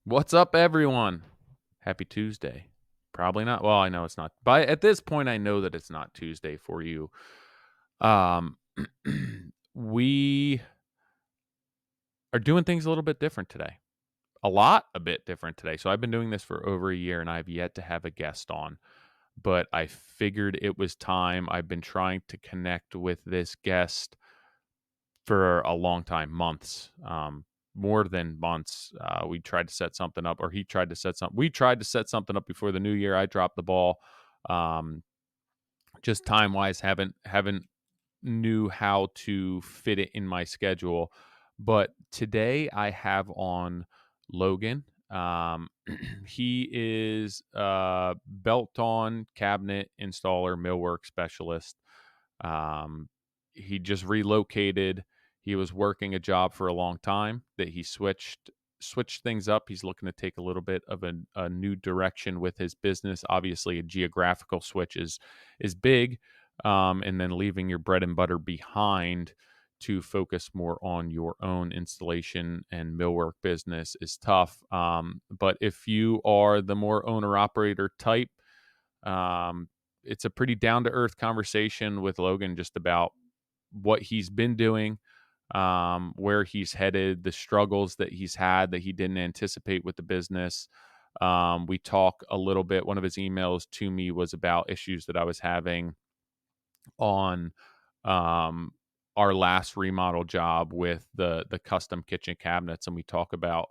What's up, everyone? Happy Tuesday. Probably not. Well, I know it's not. But at this point, I know that it's not Tuesday for you. Um, we are doing things a little bit different today. A bit different today. So I've been doing this for over a year, and I've yet to have a guest on. But I figured it was time. I've been trying to connect with this guest for a long time, months, more than months. We tried to set something up, or he tried to set something. We tried to set something up before the new year. I dropped the ball. Um, just time wise, haven't knew how to fit it in my schedule. But today I have on Logan. He is a belt on cabinet installer, millwork specialist. Um, he just relocated. He was working a job for a long time that he switched things up. He's looking to take a little bit of a new direction with his business. Obviously, a geographical switch is big, and then leaving your bread and butter behind to focus more on your own installation and millwork business is tough. But if you are the more owner operator type, um, it's a pretty down to earth conversation with Logan just about what he's been doing, where he's headed, the struggles that he's had that he didn't anticipate with the business. We talk a little bit. One of his emails to me was about issues that I was having on um, our last remodel job with the custom kitchen cabinets, and we talk about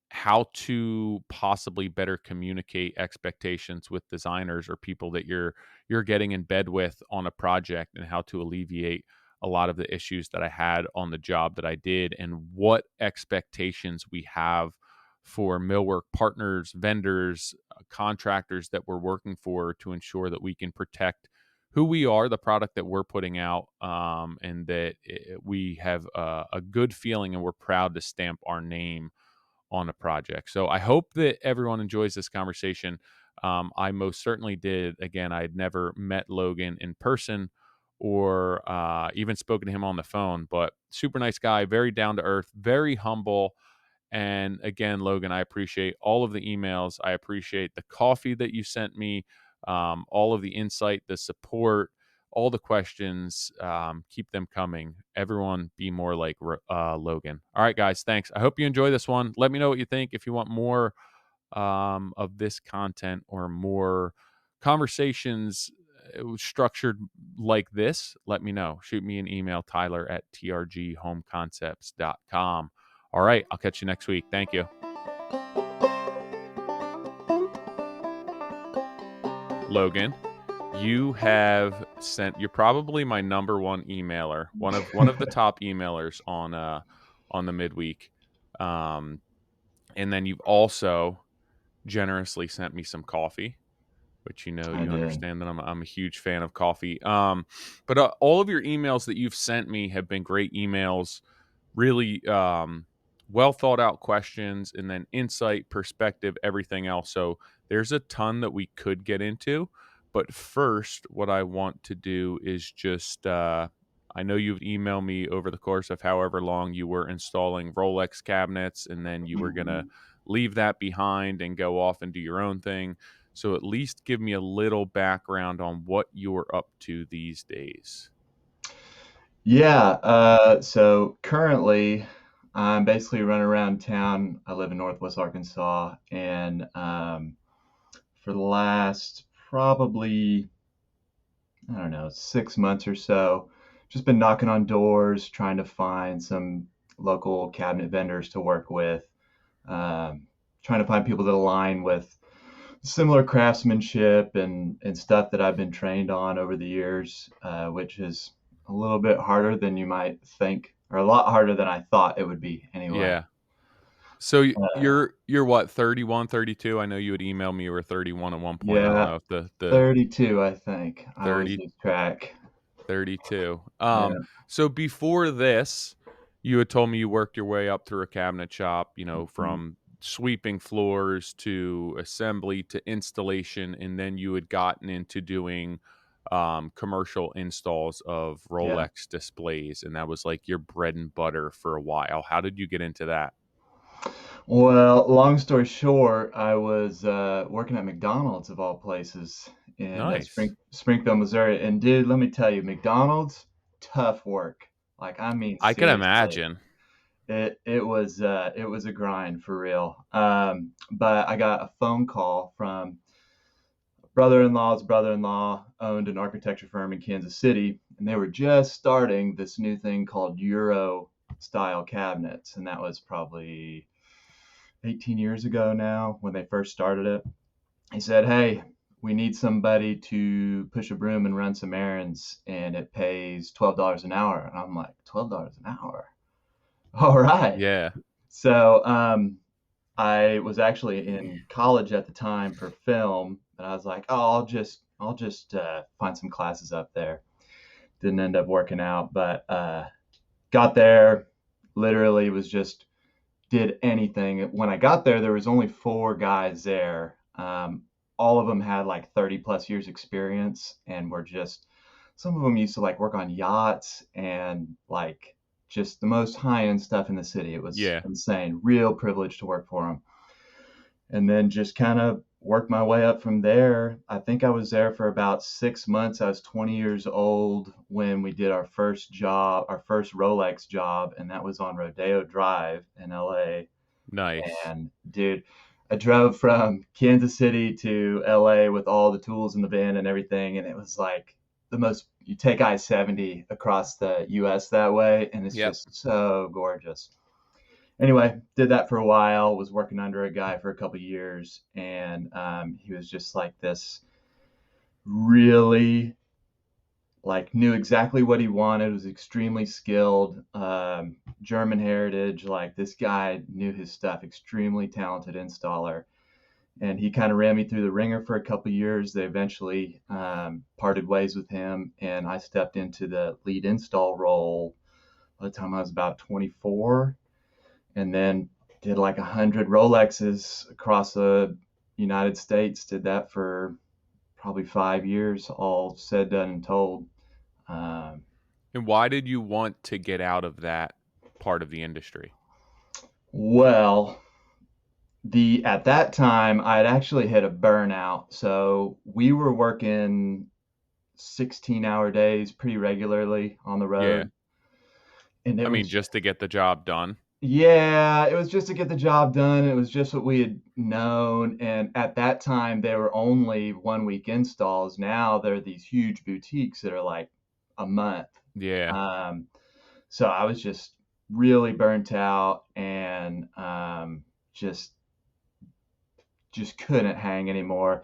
how to possibly better communicate expectations with designers or people that you're getting in bed with on a project, and how to alleviate a lot of the issues that I had on the job that I did, and what expectations we have for millwork partners, vendors, contractors that we're working for to ensure that we can protect who we are, the product that we're putting out, and that we have a good feeling and we're proud to stamp our name on a project. So I hope that everyone enjoys this conversation. I most certainly did. Again, I had never met Logan in person or even spoken to him on the phone, but super nice guy, very down to earth, very humble. And again, Logan, I appreciate all of the emails. I appreciate the coffee that you sent me, all of the insight, the support, all the questions. Keep them coming. Everyone be more like Logan. All right, guys, thanks. I hope you enjoy this one. Let me know what you think. If you want more of this content or more conversations structured like this, let me know. Shoot me an email, tyler@trghomeconcepts.com. All right, I'll catch you next week. Thank you. Logan, you're probably my number one emailer, one of the top emailers on the midweek. And then you've also generously sent me some coffee, which you I did. understand that I'm a huge fan of coffee. But all of your emails that you've sent me have been great emails, really well thought out questions, and then insight, perspective, everything else. So there's a ton that we could get into. But first, what I want to do is just I know you've emailed me over the course of however long you were installing Rolex cabinets, and then you were going to Mhm. leave that behind and go off and do your own thing. So at least give me a little background on what you're up to these days. Yeah, so currently I'm basically running around town. I live in Northwest Arkansas, and for the last probably, I don't know, 6 months or so, just been knocking on doors, trying to find some local cabinet vendors to work with, trying to find people that align with similar craftsmanship and stuff that I've been trained on over the years, which is a little bit harder than you might think, or a lot harder than I thought it would be anyway. Yeah. So Uh, you're what, 31, 32? I know you would email me you were 31 at one point. I don't yeah, know if the 32, I think. I always 30 lose track. 32. Yeah. So before this, you had told me you worked your way up through a cabinet shop, Mhm. from sweeping floors to assembly to installation, and then you had gotten into doing commercial installs of Yeah. Rolex displays, and that was like your bread and butter for a while. How did you get into that? Well, long story short, I was working at McDonald's of all places in Nice. Springfield, Missouri. And dude, let me tell you, McDonald's, tough work. Like, I mean, I can seriously, imagine. it was a grind for real. But I got a phone call from brother-in-law's brother-in-law owned an architecture firm in Kansas City, and they were just starting this new thing called Euro style cabinets, and that was probably 18 years ago now when they first started it. He said, "Hey, we need somebody to push a broom and run some errands, and it pays $12 an hour." And I'm like, $12 an hour? All right. Yeah. So I was actually in college at the time for film, and I was like, "Oh, I'll just find some classes up there." Didn't end up working out, but got there. Literally was just did anything. When I got there, there was only four guys there. All of them had like 30 plus years experience and were just, some of them used to like work on yachts and like just the most high end stuff in the city. It was Yeah. insane. Real privilege to work for them. And then just kind of worked my way up from there. I think I was there for about 6 months. I was 20 years old when we did our first job, our first Rolex job, and that was on Rodeo Drive in LA. Nice. And dude, I drove from Kansas City to LA with all the tools in the van and everything. And it was like the most, you take I 70 across the US that way, and it's Yep. just so gorgeous. Anyway, did that for a while, was working under a guy for a couple of years. And he was just like this really like knew exactly what he wanted, was extremely skilled, German heritage. Like this guy knew his stuff, extremely talented installer. And he kind of ran me through the ringer for a couple of years. They eventually parted ways with him, and I stepped into the lead install role by the time I was about 24, and then did like 100 Rolexes across the United States. Did that for probably 5 years, all said, done, and told. Um, And why did you want to get out of that part of the industry? well, the at that time I'd actually hit a burnout. So we were working 16-hour days pretty regularly on the Yeah. road. And it I mean, was, just to get the job done. yeah, it was just to get the job done. It was just what we had known. And at that time, they were only 1 week installs. Now they're these huge boutiques that are like a month. Yeah. Um, so I was just really burnt out and just couldn't hang anymore.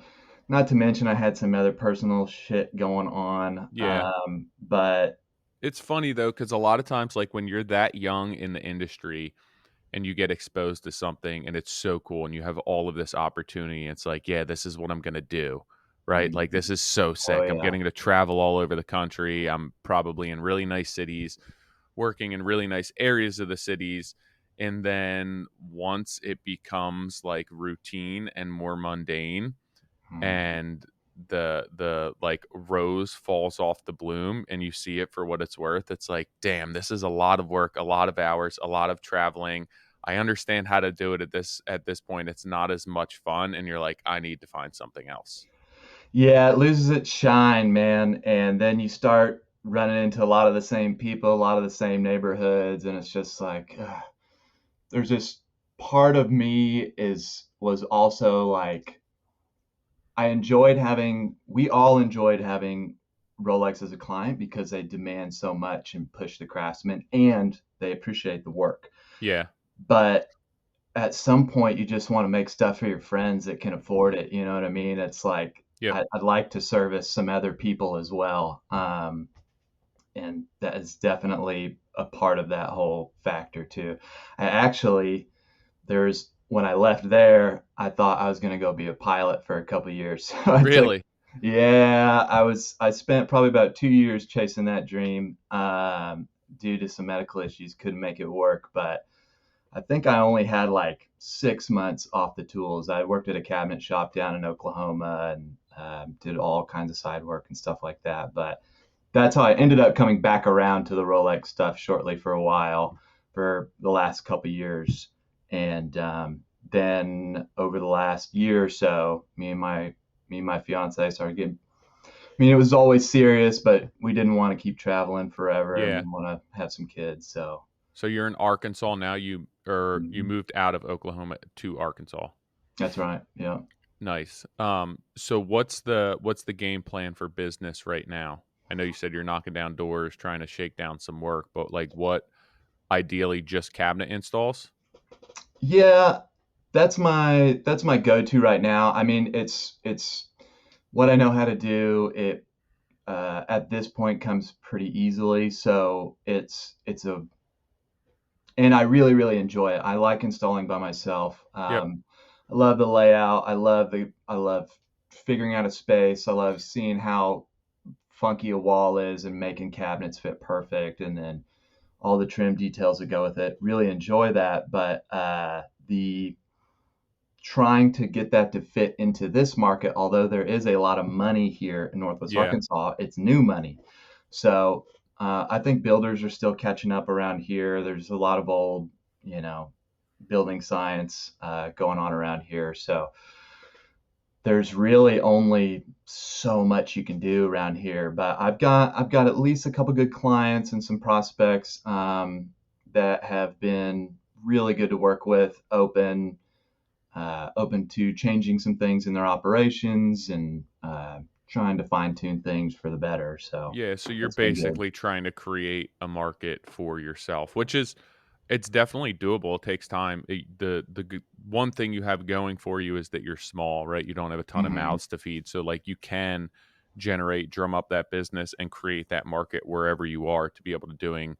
Not to mention I had some other personal shit going on. Yeah. But It's funny though, because a lot of times, like when you're that young in the industry and you get exposed to something and it's so cool and you have all of this opportunity, it's like, yeah, this is what I'm going to do. Right. Like, this is so oh sick. I'm yeah, getting to travel all over the country. I'm probably in really nice cities, working in really nice areas of the cities. And then once it becomes like routine and more mundane, mhm. and the like rose falls off the bloom and you see it for what it's worth, it's like, damn, this is a lot of work, a lot of hours, a lot of traveling. I understand how to do it at this point. It's not as much fun, and you're like, I need to find something else. Yeah, it loses its shine, man. And then you start running into a lot of the same people, a lot of the same neighborhoods, and it's just like there's this part of me is was also like we all enjoyed having Rolex as a client because they demand so much and push the craftsman and they appreciate the work. Yeah. But at some point you just want to make stuff for your friends that can afford it. You know what I mean? It's like Yep. I'd like to service some other people as well. And that is definitely a part of that whole factor too. I actually, there's when I left there, I thought I was going to go be a pilot for a couple of years. So I took, Really. yeah, I spent probably about 2 years chasing that dream. Due to some medical issues, couldn't make it work, but I think I only had like 6 months off the tools. I worked at a cabinet shop down in Oklahoma and did all kinds of side work and stuff like that. But that's how I ended up coming back around to the Rolex stuff shortly for a while for the last couple of years. And then over the last year or so, me and my fiance started getting. I mean, it was always serious, but we didn't want to keep traveling forever, and we Yeah. want to have some kids. So So you're in Arkansas now. You mhm. moved out of Oklahoma to Arkansas. That's right. Yeah. Nice. So what's the game plan for business right now? I know you said you're knocking down doors, trying to shake down some work, but like what ideally just cabinet installs? Yeah, that's my go-to right now. I mean, it's what I know how to do. It at this point comes pretty easily, so it's a and I really really enjoy it. I like installing by myself. Yep. I love the layout. I love figuring out a space. I love seeing how funky a wall is and making cabinets fit perfect, and then all the trim details that go with it. Really enjoy that, but the trying to get that to fit into this market, although there is a lot of money here in Northwest Yeah. Arkansas, it's new money. So I think builders are still catching up around here. There's a lot of old, you know, building science going on around here. So there's really only so much you can do around here. But I've got at least a couple good clients and some prospects that have been really good to work with, open to changing some things in their operations and trying to fine tune things for the better. So Yeah, so you're it's been good. basically trying to create a market for yourself, which is it's definitely doable. It takes time. One thing you have going for you is that you're small, right? You don't have a ton of Hmm. mouths to feed, so like you can drum up that business and create that market wherever you are to be able to doing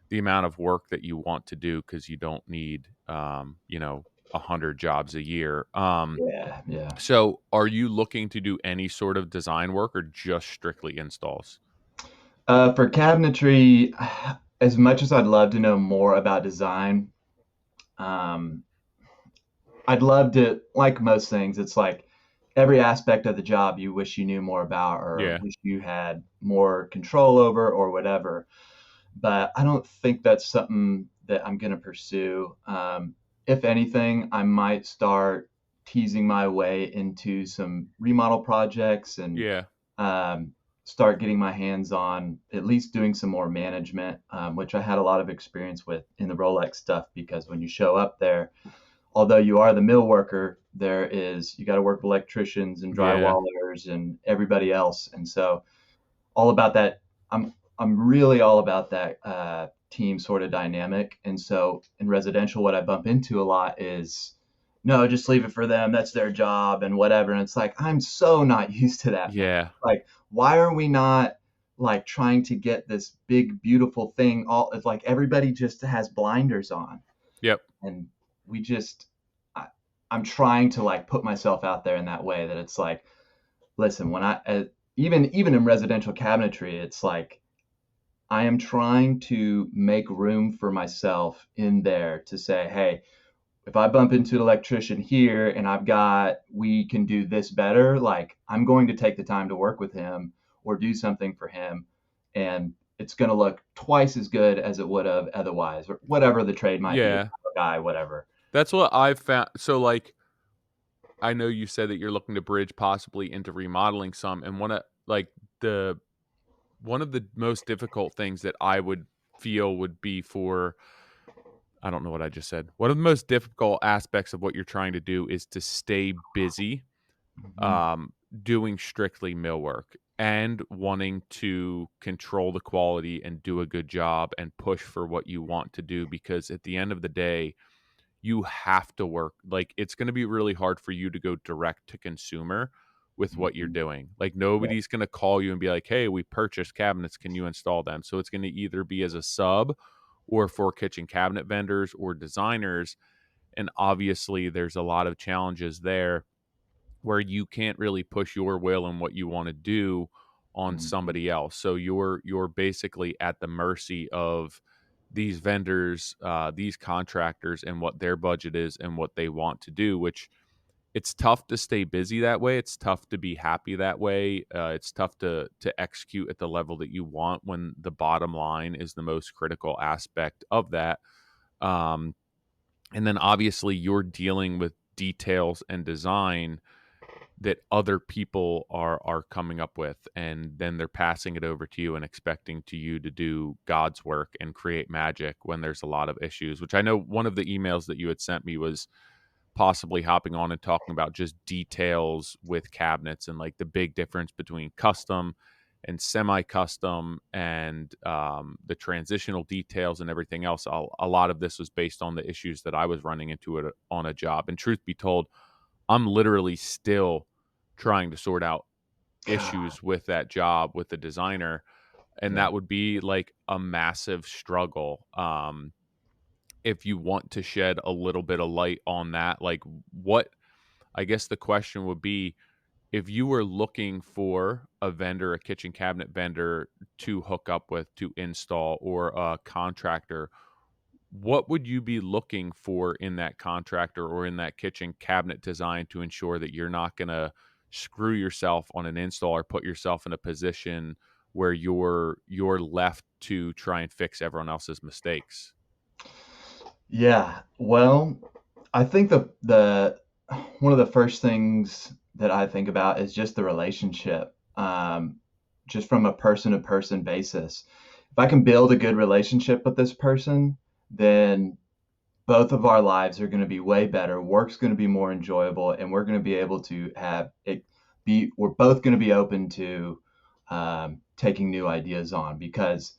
the amount of work that you want to do because you don't need 100 jobs a year. Yeah, yeah. So are you looking to do any sort of design work or just strictly installs? For cabinetry, as much as I'd love to know more about design, um, I'd love to, like most things, it's like every aspect of the job you wish you knew more about or Yeah. wish you had more control over or whatever. But I don't think that's something that I'm going to pursue. If anything, I might start teasing my way into some remodel projects and Yeah. um, start getting my hands on at least doing some more management, which I had a lot of experience with in the Rolex stuff because when you show up there, although you are the mill worker, you got to work with electricians and Yeah. drywallers and everybody else, and so all about that. I'm really all about that team sort of dynamic. And so in residential, what I bump into a lot is, no, just leave it for them. That's their job and whatever. And it's like I'm so not used to that, man. Yeah. Like, why are we not like trying to get this big beautiful thing? All it's like everybody just has blinders on, Yep. and we just. I, I'm trying to like put myself out there in that way that it's like, listen, when even in residential cabinetry, it's like I am trying to make room for myself in there to say, hey, if I bump into an electrician here and we can do this better, like I'm going to take the time to work with him or do something for him. And it's going to look twice as good as it would have otherwise, or whatever the trade might be, Yeah. guy, whatever. That's what I've found. So like I know you said that you're looking to bridge possibly into remodeling some and the one of the most difficult things that I would feel would be for I don't know what I just said. One of the most difficult aspects of what you're trying to do is to stay busy Hmm. um, doing strictly millwork and wanting to control the quality and do a good job and push for what you want to do because at the end of the day, you have to work. Like it's going to be really hard for you to go direct to consumer with what you're Hmm. doing. Like Yeah. nobody's going to call you and be like, "Hey, we purchased cabinets, can you install them?" So it's going to either be as a sub or for kitchen cabinet vendors or designers, and obviously there's a lot of challenges there where you can't really push your will and what you want to do on Hmm. somebody else. So you're basically at the mercy of these vendors, these contractors, and what their budget is and what they want to do. Which it's tough to stay busy that way. It's tough to be happy that way. It's tough to execute at the level that you want when the bottom line is the most critical aspect of that. Um, And then obviously you're dealing with details and design that other people are coming up with, and then they're passing it over to you and expecting to you to do God's work and create magic when there's a lot of issues, which I know one of the emails that you had sent me was possibly hopping on and talking about just details with cabinets and like the big difference between custom and semi-custom, and the transitional details and everything else. A lot of this was based on the issues that I was running into it on a job. And truth be told, I'm literally still trying to sort out God, issues with that job with the designer, and yeah. that would be like a massive struggle. If you want to shed a little bit of light on that, like what, I guess the question would be, if you were looking for a vendor, a kitchen cabinet vendor to hook up with to install, or a contractor, what would you be looking for in that contractor or in that kitchen cabinet design to ensure that you're not going to screw yourself on an install or put yourself in a position where you're left to try and fix everyone else's mistakes? Yeah. Well, I think the one of the first things that I think about is just the relationship, just from a person to person basis. If I can build a good relationship with this person, then both of our lives are going to be way better. Work's going to be more enjoyable, and we're going to be able to have it be. We're both going to be open to taking new ideas on, because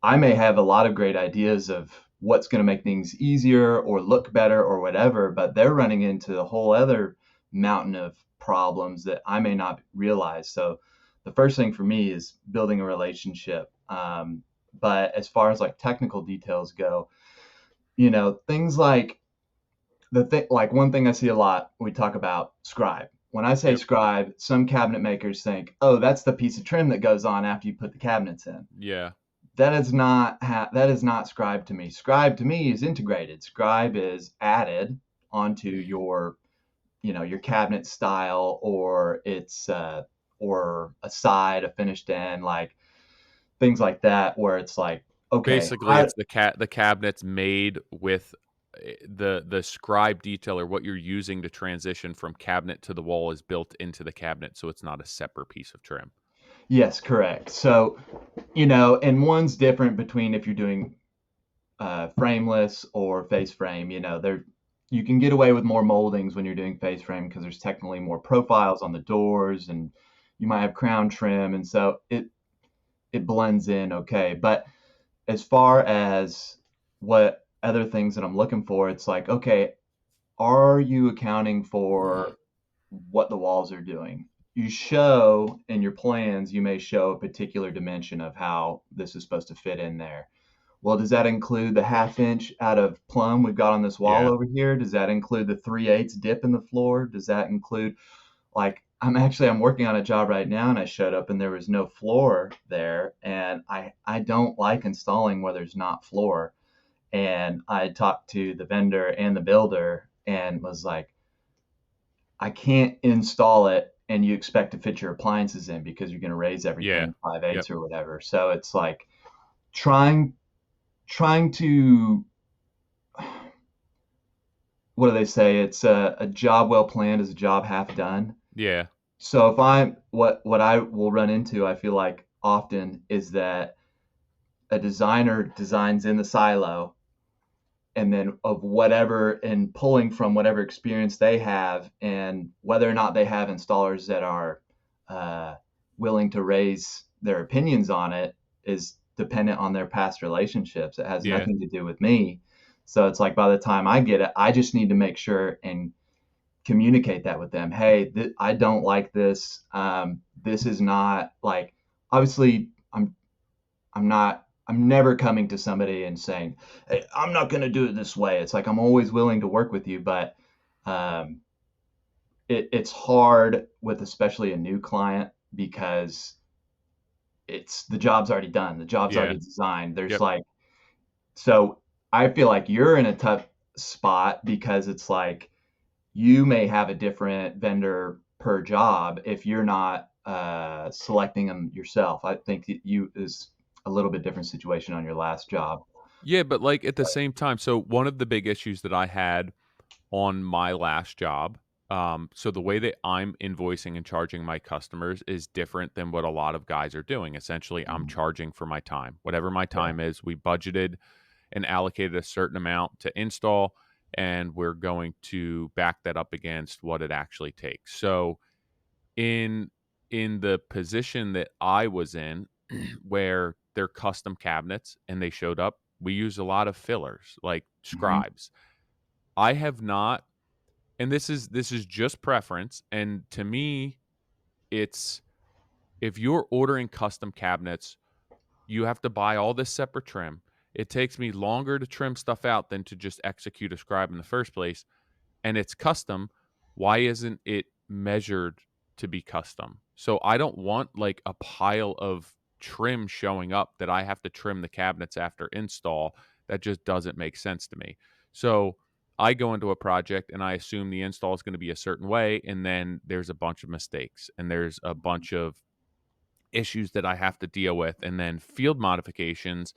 I may have a lot of great ideas of what's going to make things easier or look better or whatever, but they're running into a whole other mountain of problems that I may not realize. So the first thing for me is building a relationship. But as far as like technical details go, things like like one thing I see a lot, we talk about scribe. When I say Yep. scribe, some cabinet makers think, oh, that's the piece of trim that goes on after you put the cabinets in. Yeah. That is not Scribe to me. Scribe to me is integrated. Scribe is added onto your cabinet style, or it's or a side, a finished end, like things like that, where it's like, okay, Basically, it's the cabinets made with the scribe detail, or what you're using to transition from cabinet to the wall, is built into the cabinet, so it's not a separate piece of trim. yes, correct. So, and one's different between if you're doing frameless or face frame. You can get away with more moldings when you're doing face frame because there's technically more profiles on the doors, and you might have crown trim, and so it blends in okay. But as far as what other things that I'm looking for, it's like, okay, are you accounting for what the walls are doing? You show in your plans, you may show a particular dimension of how this is supposed to fit in there. Well, does that include the half inch out of plumb we've got on this wall Yeah. over here? Does that include the 3/8 dip in the floor? Does that include, like, I'm working on a job right now, and I showed up and there was no floor there, and I don't like installing where there's not floor. And I talked to the vendor and the builder and was like, I can't install it and you expect to fit your appliances in because you're going to raise Yeah. everything five Yep. eighths or whatever. So it's like trying trying to, what do they say? It's a job well planned is a job half done. Yeah. So if I'm what I will run into, I feel like often, is that a designer designs in the silo, and then of whatever, and pulling from whatever experience they have, and whether or not they have installers that are uh, willing to raise their opinions on it is dependent on their past relationships. It has Yeah. nothing to do with me. So it's like, by the time I get it, I just need to make sure and communicate that with them. Hey, I don't like this. This is not like, obviously, I'm never coming to somebody and saying, hey, I'm not going to do it this way. It's like, I'm always willing to work with you, but um, it's hard with especially a new client, because it's the job's already done. The job's Yeah. already designed. There's Yep. like, so I feel like you're in a tough spot, because it's like you may have a different vendor per job if you're not selecting them yourself. I think that you is a little bit different situation on your last job. Yeah, but like at the same time, so one of the big issues that I had on my last job, so the way that I'm invoicing and charging my customers is different than what a lot of guys are doing. Essentially, I'm Mhm. charging for my time. Whatever my Yeah. time is, we budgeted and allocated a certain amount to install, and we're going to back that up against what it actually takes. So in the position that I was in, where they're custom cabinets and they showed up, we use a lot of fillers like Mhm. scribes. I have not, and this is just preference, and to me it's, if you're ordering custom cabinets, you have to buy all this separate trim. It takes me longer to trim stuff out than to just execute a scribe in the first place, and it's custom. Why isn't it measured to be custom? So I don't want like a pile of trim showing up that I have to trim the cabinets after install. That just doesn't make sense to me. So I go into a project and I assume the install is going to be a certain way, and then there's a bunch of mistakes and there's a bunch of issues that I have to deal with, and then field modifications,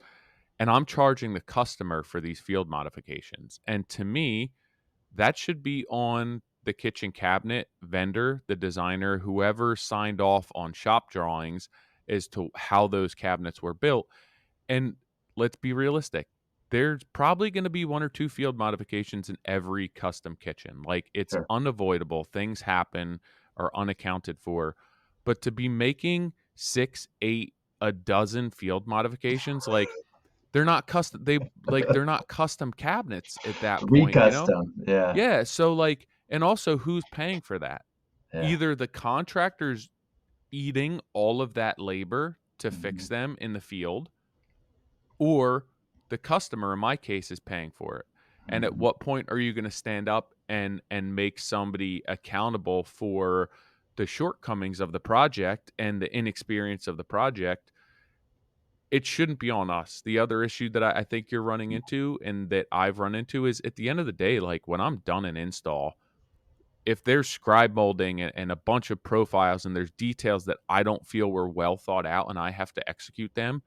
and I'm charging the customer for these field modifications. And to me, that should be on the kitchen cabinet vendor, the designer, whoever signed off on shop drawings as to how those cabinets were built. And let's be realistic. There's probably going to be one or two field modifications in every custom kitchen. Like it's Sure. unavoidable. Things happen, are unaccounted for. But to be making six, eight, a dozen field modifications, like they're not custom. They're not custom cabinets at that point, you know? Recustom. Yeah. Yeah, so, like, and also who's paying for that? Yeah. Either the contractor's eating all of that labor to fix Mhm. them in the field, or the customer, in my case, is paying for it. And at Mhm. what point are you gonna stand up and make somebody accountable for the shortcomings of the project and the inexperience of the project? It shouldn't be on us. The other issue that I think you're running into and that I've run into is, at the end of the day, like, when I'm done an install, if there's scribe molding and a bunch of profiles and there's details that I don't feel were well thought out and I have to execute them,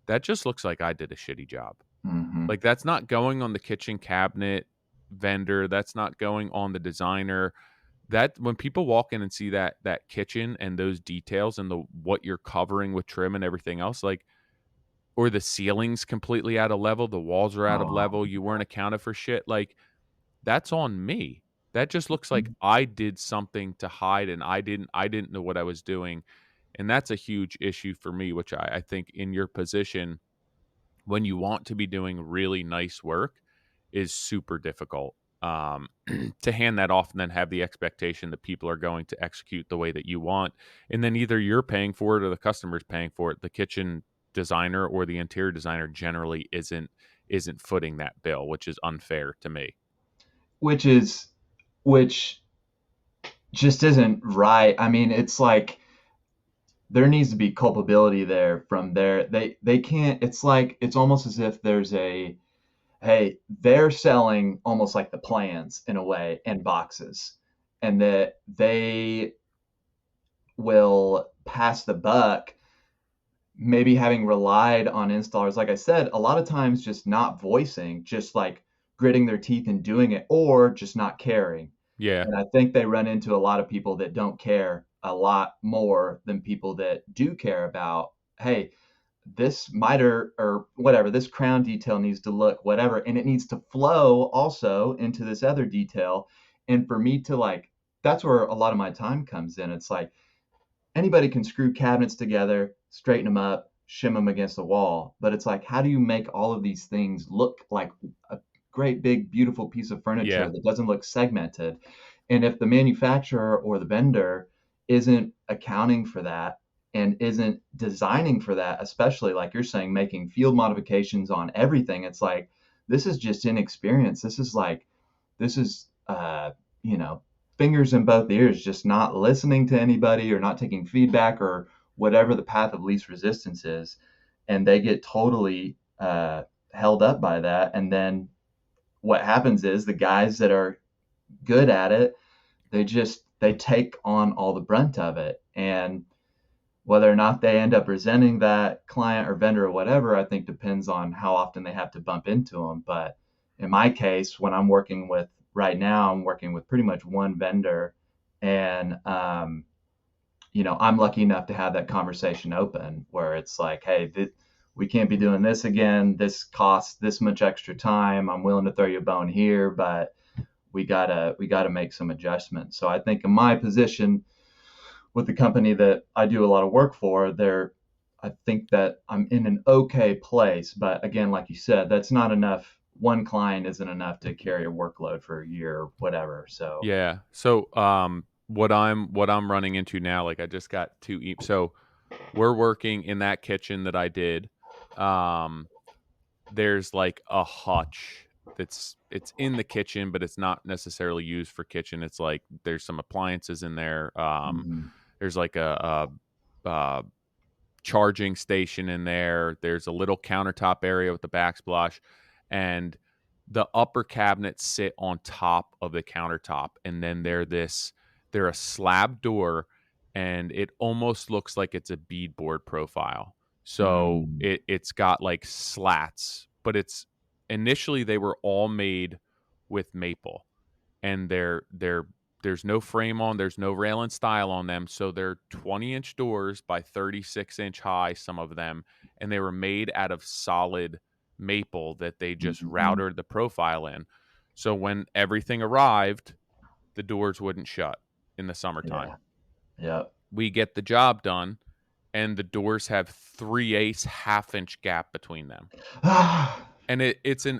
that just looks like I did a shitty job. Mhm. Like, that's not going on the kitchen cabinet vendor, that's not going on the designer. That when people walk in and see that kitchen and those details and the what you're covering with trim and everything else, like, or the ceiling's completely out of level, the walls are out of Oh, level, you weren't accounted for shit, like, that's on me. That just looks like mhm. I did something to hide and I didn't know what I was doing, and that's a huge issue for me, which I think in your position, when you want to be doing really nice work, is super difficult, to hand that off and then have the expectation that people are going to execute the way that you want, and then either you're paying for it or the customer's paying for it. The kitchen designer or the interior designer generally isn't footing that bill, which is unfair to me. Which is which just isn't right. I mean, it's like there needs to be culpability there from there. They can't. It's like it's almost as if there's a hey, they're selling almost like the plans in a way in boxes, and that they will pass the buck, maybe having relied on installers, like I said, a lot of times just not voicing, just like gritting their teeth and doing it, or just not caring. Yeah. And I think they run into a lot of people that don't care a lot more than people that do care about, hey, this miter or whatever, this crown detail needs to look whatever, and it needs to flow also into this other detail. And for me to like, that's where a lot of my time comes in. It's like, anybody can screw cabinets together, straighten them up, shim them against the wall. But it's like, how do you make all of these things look like a great big beautiful piece of furniture Yeah. that doesn't look segmented? And if the manufacturer or the vendor isn't accounting for that and isn't designing for that, especially like you're saying, making field modifications on everything, it's like this is just inexperience. This is like this is you know, fingers in both ears, just not listening to anybody or not taking feedback or whatever the path of least resistance is, and they get totally held up by that. And then what happens is the guys that are good at it, they take on all the brunt of it. And Whether or not they end up resenting that client or vendor or whatever, I think depends on how often they have to bump into them. But in my case, when I'm working with right now, I'm working with pretty much one vendor, and I'm lucky enough to have that conversation open where it's like, hey, we can't be doing this again. This costs this much extra time. I'm willing to throw you a bone here, but we gotta make some adjustments. So I think in my position with the company that I do a lot of work for, I think that I'm in an okay place. But again, like you said, that's not enough. One client isn't enough to carry a workload for a year or whatever. So Yeah. So, what I'm running into now, like I just got so we're working in that kitchen that I did. Um, there's like a hutch it's in the kitchen, but it's not necessarily used for kitchen. It's like there's some appliances in there. mhm, There's like a charging station in there. There's a little countertop area with the backsplash, and the upper cabinets sit on top of the countertop, and then they're a slab door, and it almost looks like it's a beadboard profile. So mm, it's got like slats, but it's initially they were all made with maple, and there's no frame on, there's no rail and style on them, so they're 20-inch doors by 36-inch high, some of them, and they were made out of solid maple that they just mhm, routed the profile in. So when everything arrived, the doors wouldn't shut in the summertime. yeah, yep. We get the job done, and the doors have 3/8 half-inch gap between them. Ah, And it's an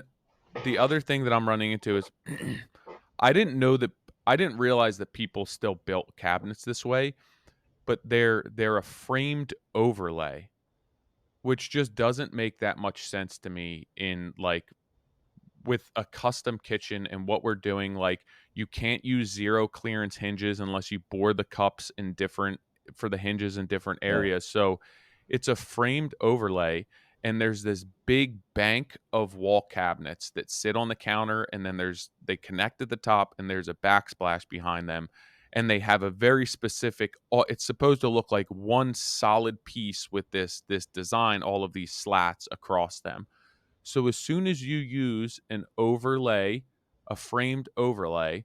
the other thing that I'm running into is I didn't know that I didn't realize that people still built cabinets this way, but they're a framed overlay, which just doesn't make that much sense to me in like with a custom kitchen and what we're doing. Like you can't use zero clearance hinges unless you bore the cups in different for the hinges in different yeah, areas. So it's a framed overlay, and there's this big bank of wall cabinets that sit on the counter, and then they connect at the top, and there's a backsplash behind them, and they have a very specific it's supposed to look like one solid piece with this design, all of these slats across them. So as soon as you use an overlay, a framed overlay,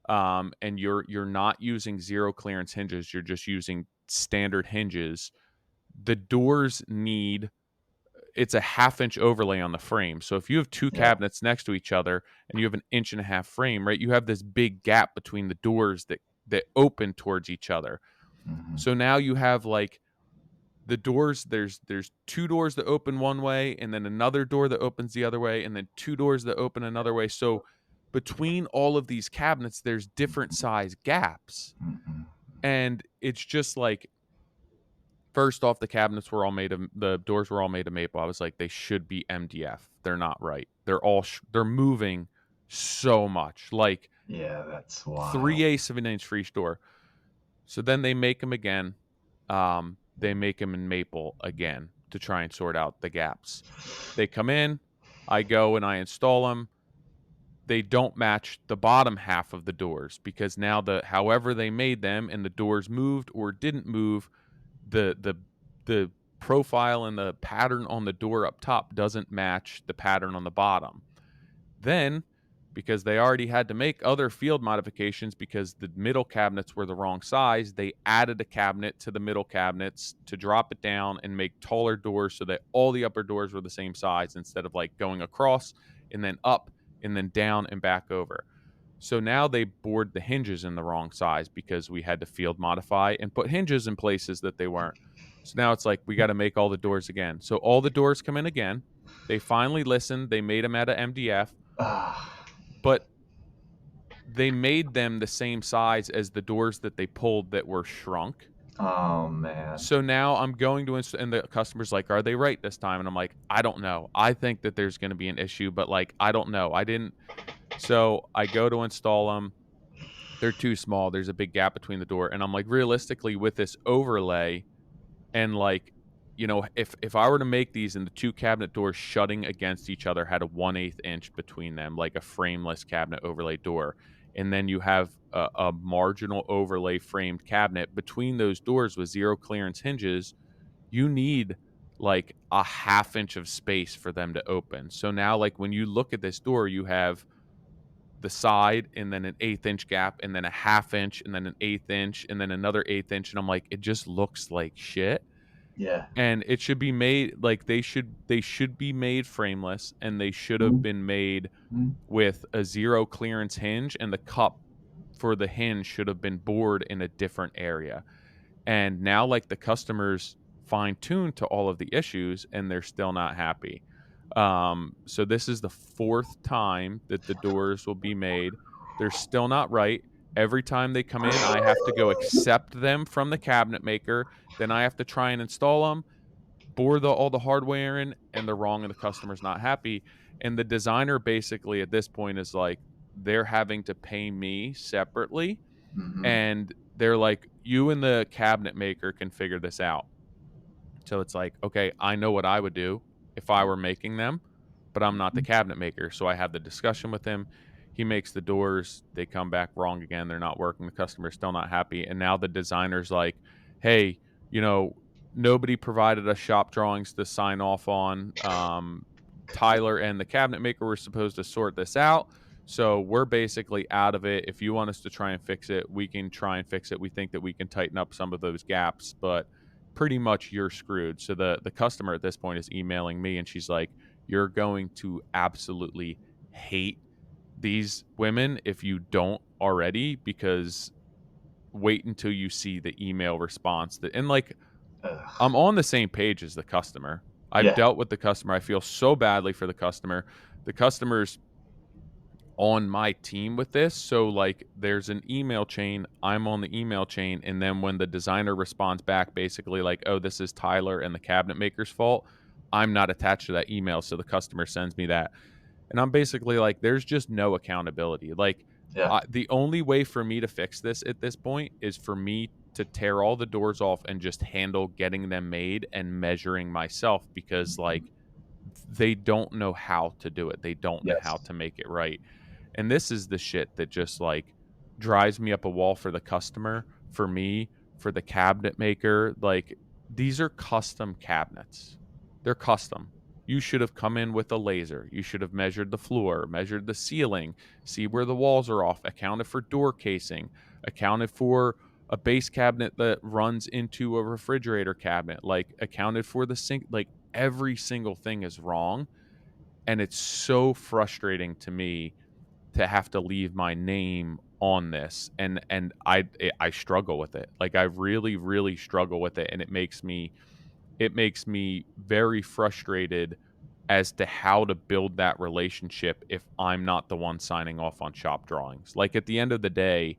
and you're not using zero clearance hinges, you're just using standard hinges, the doors need it's a half-inch overlay on the frame. So if you have two yeah, cabinets next to each other and you have an inch and a half frame, right? You have this big gap between the doors that open towards each other. mhm, So now you have like the doors there's two doors that open one way, and then another door that opens the other way, and then two doors that open another way. So between all of these cabinets there's different size gaps, mhm, and it's just like first off, the doors were all made of maple. I was like, they should be MDF. They're not right. They're moving so much, like yeah. That's wild. 3/8 of an inch for each door. So then they make them again. They make them in maple again to try and sort out the gaps. They come in, I go and I install them. They don't match the bottom half of the doors because now however they made them and the doors moved or didn't move, the profile and the pattern on the door up top doesn't match the pattern on the bottom. Then, because they already had to make other field modifications because the middle cabinets were the wrong size, they added a cabinet to the middle cabinets to drop it down and make taller doors so that all the upper doors were the same size instead of like going across and then up and then down and back over. So now they bored the hinges in the wrong size because we had to field modify and put hinges in places that they weren't. So now it's like we got to make all the doors again. So all the doors come in again. They finally listened. They made them out of MDF, Ah, but they made them the same size as the doors that they pulled that were shrunk. oh man. So now I'm going to and the customer's like, "Are they right this time?" And I'm like, "I don't know. I think that there's going to be an issue, but like I don't know. I didn't." So I go to install them. They're too small. There's a big gap between the door, and I'm like, realistically, with this overlay, and like, if I were to make these and the two cabinet doors shutting against each other had a 1/8 inch between them, like a frameless cabinet overlay door, and then you have a marginal overlay framed cabinet between those doors with zero clearance hinges, you need like a half inch of space for them to open. So now, like when you look at this door, you have the side and then an eighth inch gap and then a half inch and then an eighth inch and then another eighth inch. And I'm like, it just looks like shit. Yeah. And it should be made like they should be made frameless, and they should have Mhm. been made Mhm. with a zero clearance hinge, and the cup for the hinge should have been bored in a different area. And now like the customers fine tuned to all of the issues and they're still not happy. So this is the fourth time that the doors will be made. They're still not right. Every time they come in, I have to go accept them from the cabinet maker. Then I have to try and install them, bore all the hardware in, and they're wrong, and the customer's not happy. And the designer basically at this point is like, they're having to pay me separately, Mhm. and they're like, you and the cabinet maker can figure this out. So it's like, okay, I know what I would do if I were making them, but I'm not the Mhm. cabinet maker. So I have the discussion with him. He makes the doors, they come back wrong again. They're not working. The customer's still not happy. And now the designer's like, hey, you know, nobody provided us shop drawings to sign off on. Tyler and the cabinet maker were supposed to sort this out. So we're basically out of it. If you want us to try and fix it, we can try and fix it. We think that we can tighten up some of those gaps, but pretty much you're screwed. So the customer at this point is emailing me, and she's like, "You're going to absolutely hate these women if you don't already, because wait until you see the email response." And like, Ugh. I'm on the same page as the customer. I've Yeah. dealt with the customer. I feel so badly for the customer. The customer's on my team with this. So like there's an email chain, I'm on the email chain, and then when the designer responds back basically like, "Oh, this is Tyler and the cabinet maker's fault," I'm not attached to that email, so the customer sends me that. And I'm basically like, there's just no accountability. Like Yeah. the only way for me to fix this at this point is for me to tear all the doors off and just handle getting them made and measuring myself, because Mhm. like they don't know how to do it. They don't know how Yes. to make it right. And this is the shit that just like drives me up a wall for the customer, for me, for the cabinet maker. Like these are custom cabinets. They're custom. You should have come in with a laser. You should have measured the floor, measured the ceiling, see where the walls are off, accounted for door casing, accounted for a base cabinet that runs into a refrigerator cabinet, like accounted for the sink. Like every single thing is wrong. And it's so frustrating to me to have to leave my name on this, and I struggle with it. Like I really struggle with it, and it makes me very frustrated as to how to build that relationship if I'm not the one signing off on shop drawings. Like at the end of the day,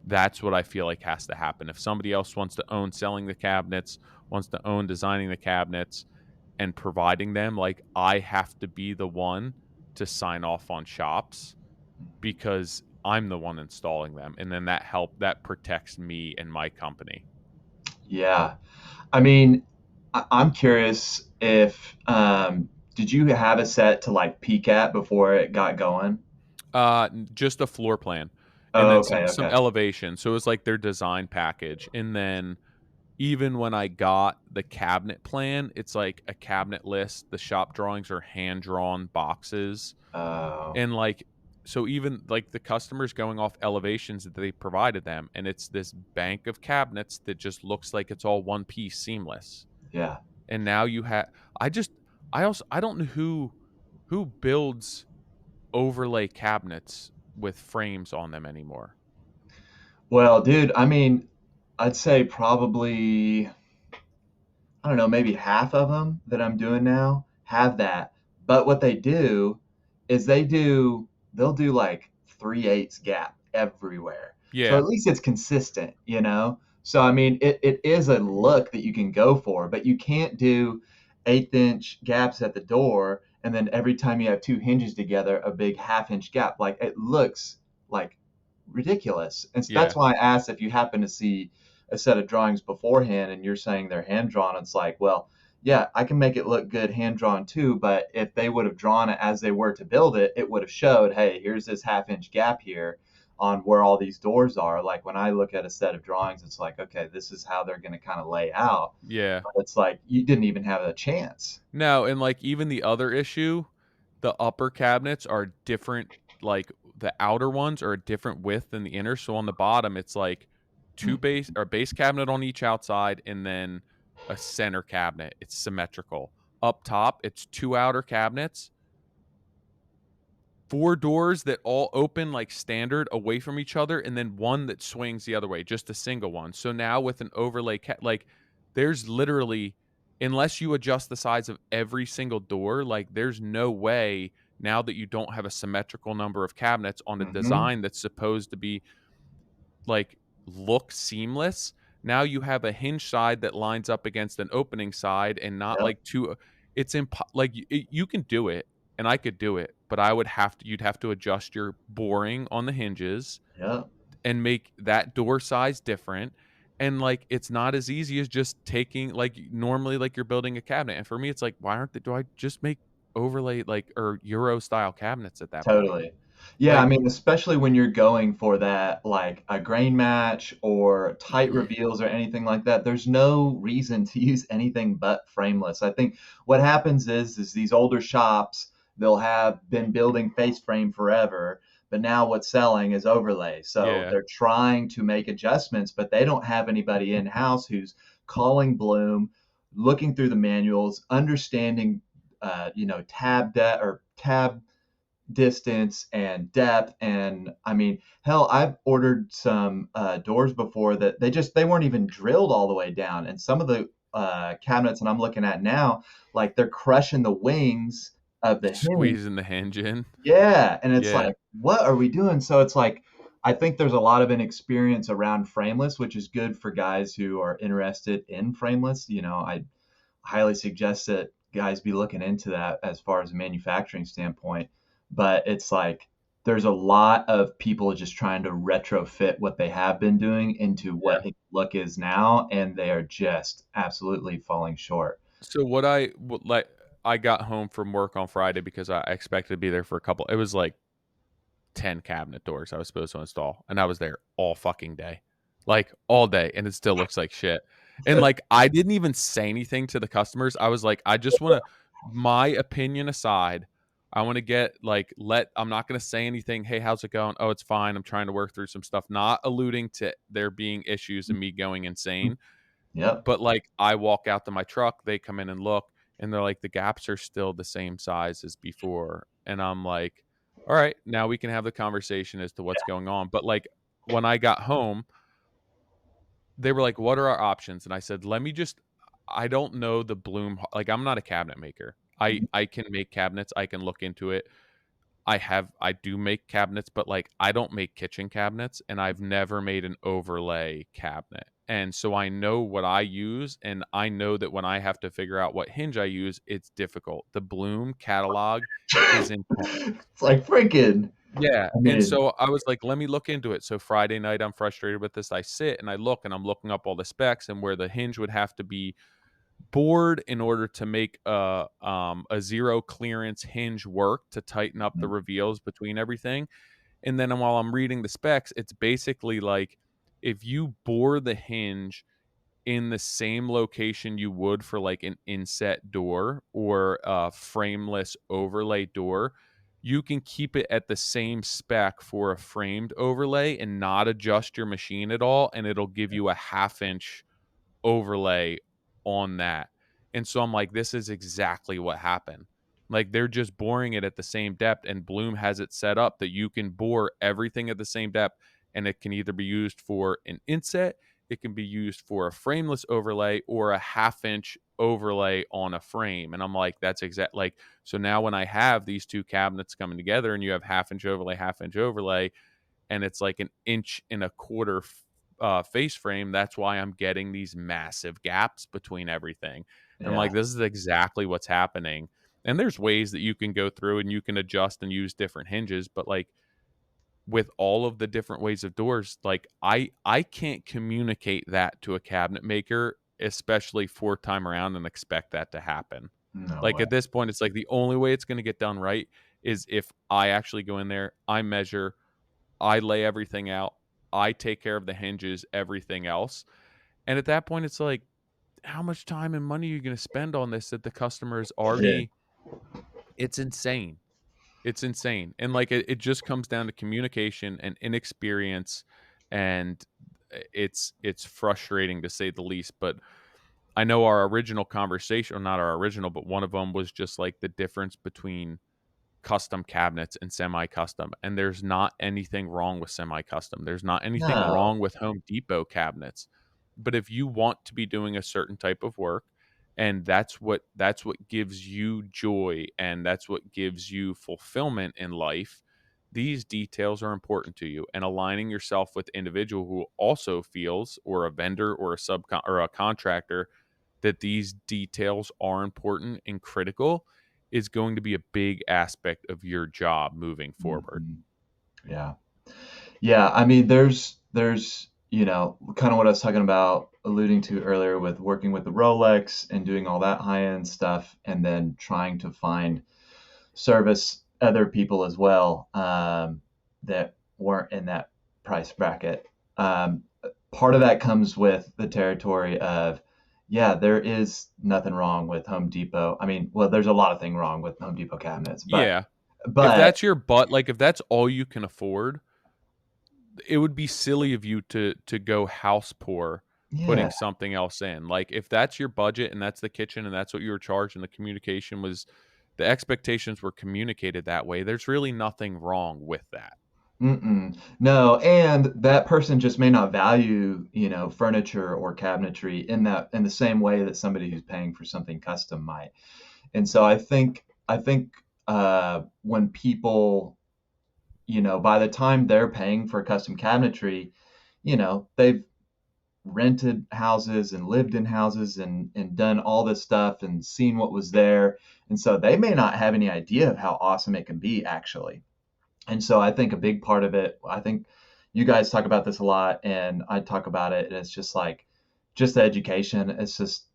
that's what I feel like has to happen. If somebody else wants to own selling the cabinets, wants to own designing the cabinets and providing them, like I have to be the one to sign off on shops, because I'm the one installing them, and then that protects me and my company. Yeah. I mean, I'm curious if did you have a set to like peek at before it got going? Just a floor plan, and Oh, then some okay, some okay. elevation. So it was like their design package, and then even when I got the cabinet plan, it's like a cabinet list. The shop drawings are hand drawn boxes, Oh, and like so even like the customers going off elevations that they provided them, and it's this bank of cabinets that just looks like it's all one piece seamless. yeah. And now you have I just I don't know who builds overlay cabinets with frames on them anymore. Well, dude, I mean, I'd say probably I don't know, maybe half of them that I'm doing now have that. But what they do is they'll do like 3/8 gap everywhere. So Yeah. at least it's consistent, you know? So I mean it is a look that you can go for, but you can't do 1/8 inch gaps at the door and then every time you have two hinges together, a big 1/2 inch gap. Like it looks like ridiculous. And so that's Yeah. why I asked if you happen to see a set of drawings beforehand and you're saying they're hand drawn. It's like, well, yeah, I can make it look good hand drawn too, but if they would have drawn it as they were to build it, it would have showed, hey, here's this 1/2 inch gap here. on where all these doors are. Like when I look at a set of drawings, it's like, okay, this is how they're going to kind of lay out. Yeah. But it's like you didn't even have a chance. No, and, like, even the other issue, the upper cabinets are different, like, the outer ones are a different width than the inner, so on the bottom, it's, like, 2 Mhm. base cabinet on each outside and then a center cabinet, it's symmetrical. Up top, it's 2 outer cabinets, 4 doors that all open, like, standard away from each other, and then 1 that swings the other way, just a single one. So now with an overlay like, there's literally unless you adjust the size of every single door, like, there's no way now that you don't have a symmetrical number of cabinets on a Mhm. design that's supposed to be, like, look seamless. Now you have a hinge side that lines up against an opening side and not Yep. like two it's like you can do it and I could do it, but I would have to you'd have to adjust your boring on the hinges Yep. and make that door size different. And like it's not as easy as just taking like normally like you're building a cabinet. And for me, it's like, why aren't they do I just make overlay like or Euro style cabinets at that point? Totally. Yeah, I Like mean, especially when you're going for that, like a grain match or tight reveals or anything like that, there's no reason to use anything but frameless. I think what happens is these older shops, they'll have been building face frame forever, but now what's selling is overlay. So yeah. they're trying to make adjustments, but they don't have anybody in-house who's calling Bloom, looking through the manuals, understanding, tab distance and depth. And I mean, hell, I've ordered some doors before that they weren't even drilled all the way down, and some of the cabinets that I'm looking at now, like they're crushing the wings of the hinge. Squeezing the hinge in. Yeah, and it's Yeah. like, what are we doing? So it's like, I think there's a lot of inexperience around frameless, which is good for guys who are interested in frameless. I highly suggest that guys be looking into that as far as a manufacturing standpoint. But it's like there's a lot of people just trying to retrofit what they have been doing into what Yeah. its look is now, and they are just absolutely falling short. So like I got home from work on Friday because I expected to be there for a couple it was like 10 cabinet doors I was supposed to install, and I was there all fucking day. Like, all day, and it still looks like shit. And, like, I didn't even say anything to the customers. I was like, "I just wanna my opinion aside, I wanna get, like, I'm not gonna say anything, 'Hey, how's it going?' 'Oh, it's fine. I'm trying to work through some stuff,' not alluding to there being issues and me going insane. Yep. But, like, I walk out to my truck, they come in and look, and they're like, "The gaps are still the same size as before." And I'm like, "Alright, now we can have the conversation as to what's going on." But, like, when I got home, they were like, "What are our options?" And I said, "Let me just I don't know the bloom." Like, I'm not a cabinet maker. Mhm. I can make cabinets, I can look into it. I do make cabinets, but, like, I don't make kitchen cabinets, and I've never made an overlay cabinet. And so I know what I use, and I know that when I have to figure out what hinge I use, it's difficult. The Bloom catalog is intense. It's like freaking. Yeah, I and mean, so I was like, "Let me look into it." So Friday night, I'm frustrated with this. I sit and I look, and I'm looking up all the specs and where the hinge would have to be bored in order to make a zero clearance hinge work to tighten up the reveals between everything. And then while I'm reading the specs, it's basically like if you bore the hinge in the same location you would for like an inset door or a frameless overlay door, you can keep it at the same spec for a framed overlay and not adjust your machine at all. And it'll give you a half inch overlay on that. And so I'm like, this is exactly what happened. Like they're just boring it at the same depth, and Bloom has it set up that you can bore everything at the same depth, and it can either be used for an inset, it can be used for a frameless overlay, or a half inch overlay on a frame. And I'm like, that's exact like so now when I have these two cabinets coming together and you have half inch overlay, and it's like an inch and a quarter face frame. That's why I'm getting these massive gaps between everything. And I'm yeah, like, this is exactly what's happening. And there's ways that you can go through and you can adjust and use different hinges, but like with all of the different ways of doors, like I can't communicate that to a cabinet maker, especially fourth time around, and expect that to happen. no Like way. at this point, it's like the only way it's going to get done right is if I actually go in there, I measure, I lay everything out. I take care of the hinges, everything else. And at that point, it's like, how much time and money are you gonna spend on this that the customer is It is. already it's insane. It's insane. And like it just comes down to communication and inexperience and it's frustrating to say the least. But I know our original conversation, or not our original, but one of them was just like the difference between custom cabinets and semi-custom, and there's not anything wrong with semi-custom. There's not anything No. wrong with Home Depot cabinets. But if you want to be doing a certain type of work and that's what gives you joy and that's what gives you fulfillment in life, these details are important to you, and aligning yourself with individual who also feels, or a vendor or a subcon or a contractor, that these details are important and critical is going to be a big aspect of your job moving forward. Mhm. Yeah. Yeah, I mean, there's kind of what I was talking about, alluding to earlier with working with the Rolex and doing all that high-end stuff, and then trying to find service other people as well, that weren't in that price bracket. Part of that comes with the territory of, yeah, there is nothing wrong with Home Depot. I mean, well, there's a lot of thing wrong with Home Depot cabinets, but Yeah. If but that's your butt, like if that's all you can afford, it would be silly of you to go house poor yeah. putting something else in. Like if that's your budget and that's the kitchen and that's what you were charged and the expectations were communicated that way, there's really nothing wrong with that. Mm-mm. No, and that person just may not value, furniture or cabinetry in the same way that somebody who's paying for something custom might. And so I think when people, by the time they're paying for custom cabinetry, they've rented houses and lived in houses and done all this stuff and seen what was there. And so they may not have any idea of how awesome it can be actually. And so I think a big part of it, I think you guys talk about this a lot and I talk about it, and it's just like, just the education. It's just,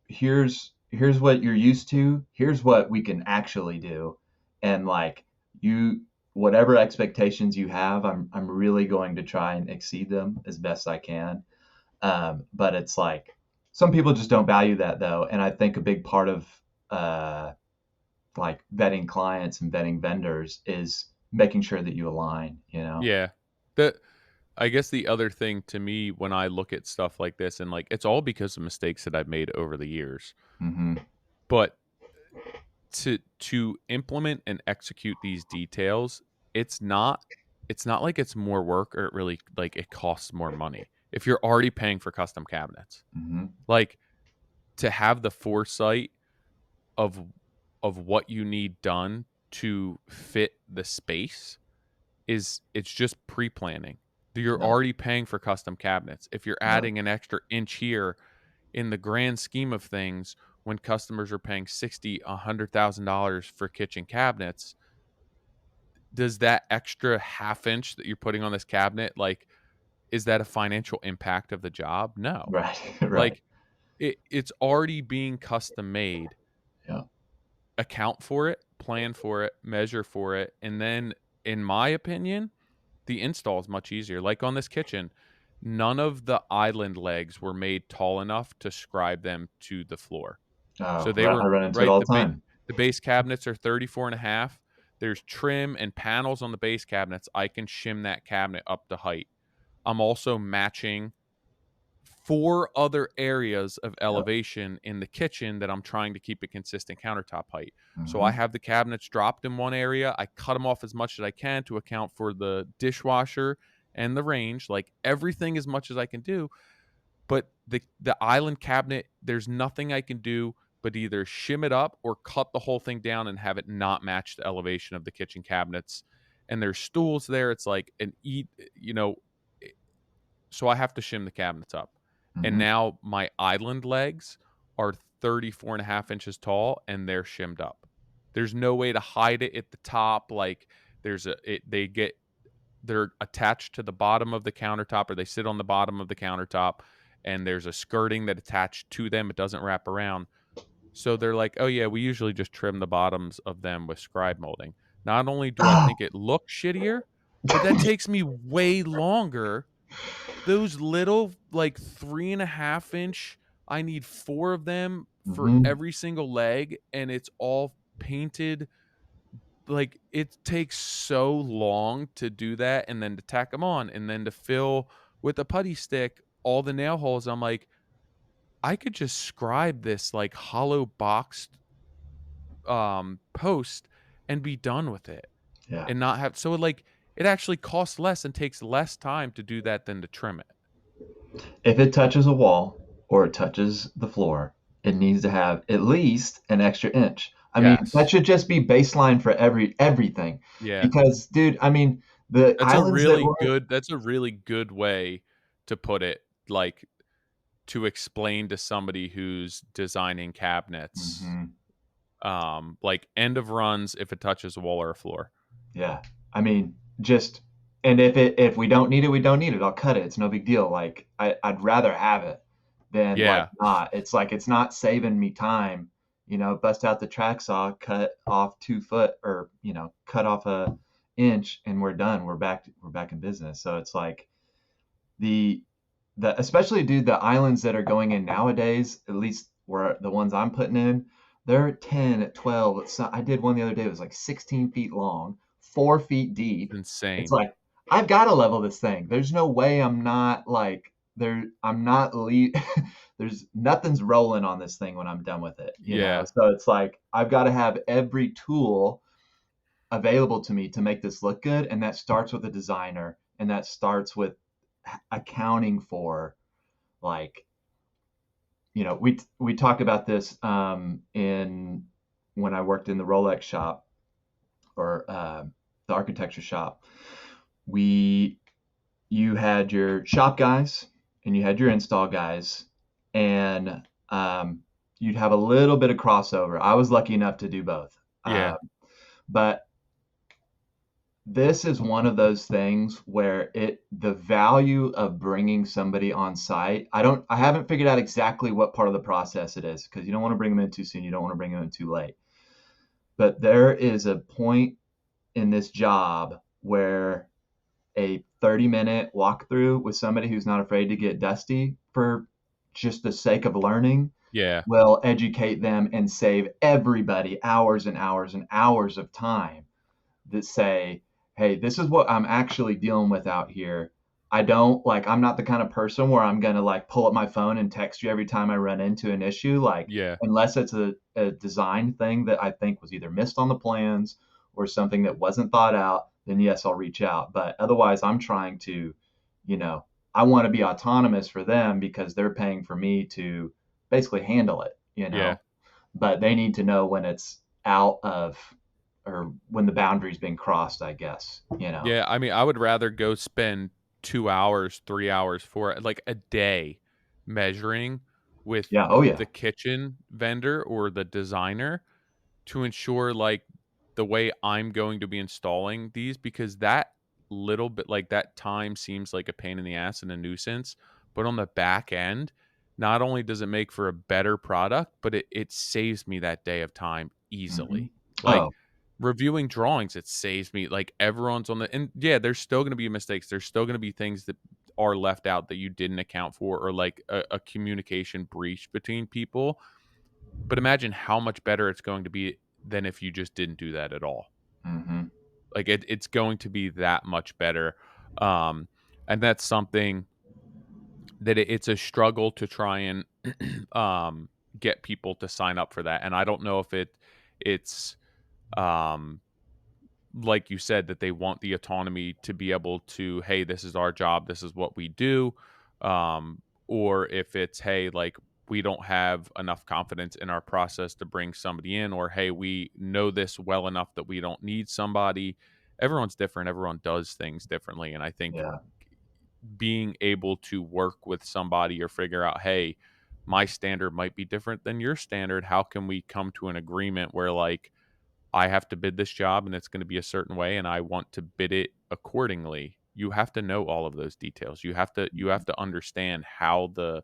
here's what you're used to, here's what we can actually do. And like, you whatever expectations you have, I'm really going to try and exceed them as best I can. But it's like, some people just don't value that though. And I think a big part of uh, like vetting clients and vetting vendors is making sure that you align. Yeah. The I guess the other thing to me when I look at stuff like this, and like it's all because of mistakes that I've made over the years. Hmm. But to implement and execute these details, it's not it's not like it's more work or it really like it costs more money if you're already paying for custom cabinets. Hmm. Like to have the foresight of what you need done to fit the space is it's just pre-planning. You're Yeah. already paying for custom cabinets. If you're Yeah. adding an extra inch here in the grand scheme of things, when customers are paying 60, $100,000 for kitchen cabinets, does that extra half inch that you're putting on this cabinet, like, is that a financial impact of the job? No. Right. Right. Like it's already being custom made. Yeah. Account for it, plan for it, measure for it, and then in my opinion, the install is much easier. Like on this kitchen, none of the island legs were made tall enough to scribe them to the floor. So Oh, they I were run into it right. all the time. The base cabinets are 34 and a half. There's trim and panels on the base cabinets. I can shim that cabinet up to height. I'm also matching four other areas of Yep. elevation in the kitchen that I'm trying to keep a consistent countertop height. So I Hmm. have the cabinets dropped in one area. I cut them off as much as I can to account for the dishwasher and the range, like everything as much as I can do. But the island cabinet, there's nothing I can do but either shim it up or cut the whole thing down and have it not match the elevation of the kitchen cabinets. And there's stools there. It's like an eat, you know, so I have to shim the cabinets up. And Hmm. now my island legs are 34 and a half inches tall and they're shimmed up. There's no way to hide it at the top. Like they're attached to the bottom of the countertop, or they sit on the bottom of the countertop, and there's a skirting that attached to them. It doesn't wrap around. So they're like, oh yeah, we usually just trim the bottoms of them with scribe molding. Not only do I Oh, think it looks shittier, but that takes me way longer. Those little, like, 3.5 inch, I need 4 of them for Mhm. every single leg, and it's all painted. Like, it takes so long to do that and then to tack them on and then to fill with a putty stick all the nail holes. I'm like, I could just scribe this, like, hollow boxed, post and be done with it Yeah. and not have, so, like, it actually costs less and takes less time to do that than to trim it. If it touches a wall or it touches the floor, it needs to have at least an extra inch. I mean, that Yes. should just be baseline for everything. Yeah. Because, dude, I mean, the islands that we're That's a really good way to put it, like, to explain to somebody who's designing cabinets, Mhm. like, end of runs if it touches a wall or a floor. Yeah. I mean, just and if we don't need it, we don't need it. I'll cut it. It's no big deal. Like I'd rather have it than like Yeah. not. It's like it's not saving me time. Bust out the track saw, cut off 2 foot, or cut off a inch, and we're done. We're back in business. So it's like the especially, dude, the islands that are going in nowadays, at least where the ones I'm putting in, they're 10, 12. So I did one the other day. It was like 16 feet long, 4 feet deep. It's Insane. like I've got to level this thing. There's no way I'm not like there. I'm not There's nothing's rolling on this thing when I'm done with it. Yeah. So it's like I've got to have every tool available to me to make this look good, and that starts with a designer, and that starts with accounting for, like, we talked about this in when I worked in the Rolex shop, or the architecture shop. We You had your shop guys and you had your install guys, and you'd have a little bit of crossover. I was lucky enough to do both, Yeah. but this is one of those things where the value of bringing somebody on site, I haven't figured out exactly what part of the process it is, because you don't want to bring them in too soon, you don't want to bring them in too late. But there is a point in this job where a 30-minute walkthrough with somebody who's not afraid to get dusty for just the sake of learning Yeah. will educate them and save everybody hours and hours and hours of time, that say, hey, this is what I'm actually dealing with out here. I'm not the kind of person where I'm going to like pull up my phone and text you every time I run into an issue. Like, Yeah. unless it's a design thing that I think was either missed on the plans or something that wasn't thought out, then yes, I'll reach out. But otherwise, I'm trying to, you know, I want to be autonomous for them because they're paying for me to basically handle it. Yeah. But they need to know when it's out of, or when the boundary's been crossed, I guess. Yeah, I mean, I would rather go spend 2 hours, 3 hours, like, a day measuring with Yeah. Oh, yeah. the kitchen vendor or the designer to ensure, like, the way I'm going to be installing these, because that little bit, like, that time seems like a pain in the ass and a nuisance, but on the back end, not only does it make for a better product, but it saves me that day of time Hmm. easily. Like, Oh. reviewing drawings, it saves me, like, everyone's on the, and yeah, there's still gonna be mistakes, there's still gonna be things that are left out that you didn't account for, or, like, a communication breach between people, but imagine how much better it's going to be than if you just didn't do that at all. Hmm. Like, it's going to be that much better. Um, and that's something that it's a struggle to try and um, get people to sign up for that. And I don't know if it's um, like you said, that they want the autonomy to be able to, hey, this is our job, this is what we do, or if it's, hey, like, we don't have enough confidence in our process to bring somebody in, or hey, we know this well enough that we don't need somebody. Everyone's different, everyone does things differently, and I think Yeah. being able to work with somebody or figure out, hey, my standard might be different than your standard, how can we come to an agreement where, like, I have to bid this job and it's going to be a certain way and I want to bid it accordingly. You have to know all of those details. You have to understand how the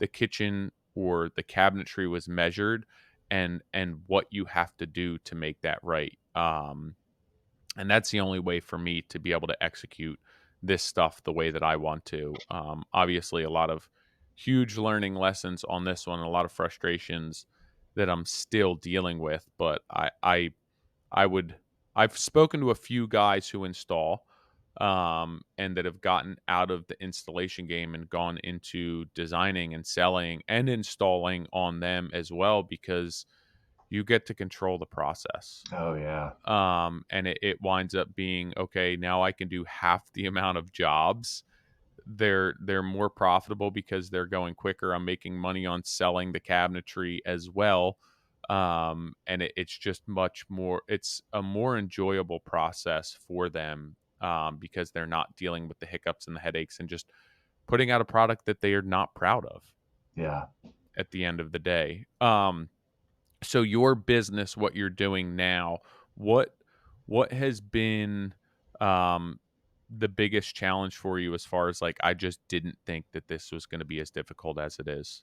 kitchen or the cabinetry was measured, and what you have to do to make that right. And that's the only way for me to be able to execute this stuff the way that I want to. Obviously, a lot of huge learning lessons on this one, a lot of frustrations that I'm still dealing with. But I would, I've spoken to a few guys who install, and that have gotten out of the installation game and gone into designing and selling and installing on them as well, because you get to control the process. Oh yeah. And it winds up being, okay, now I can do half the amount of jobs. They're more profitable because they're going quicker. I'm making money on selling the cabinetry as well. And it's just much more, it's a more enjoyable process for them, because they're not dealing with the hiccups and the headaches and just putting out a product that they are not proud of Yeah. at the end of the day. So your business, what you're doing now, what what has been, um the biggest challenge for you, as far as like, I just didn't think that this was going to be as difficult as it is?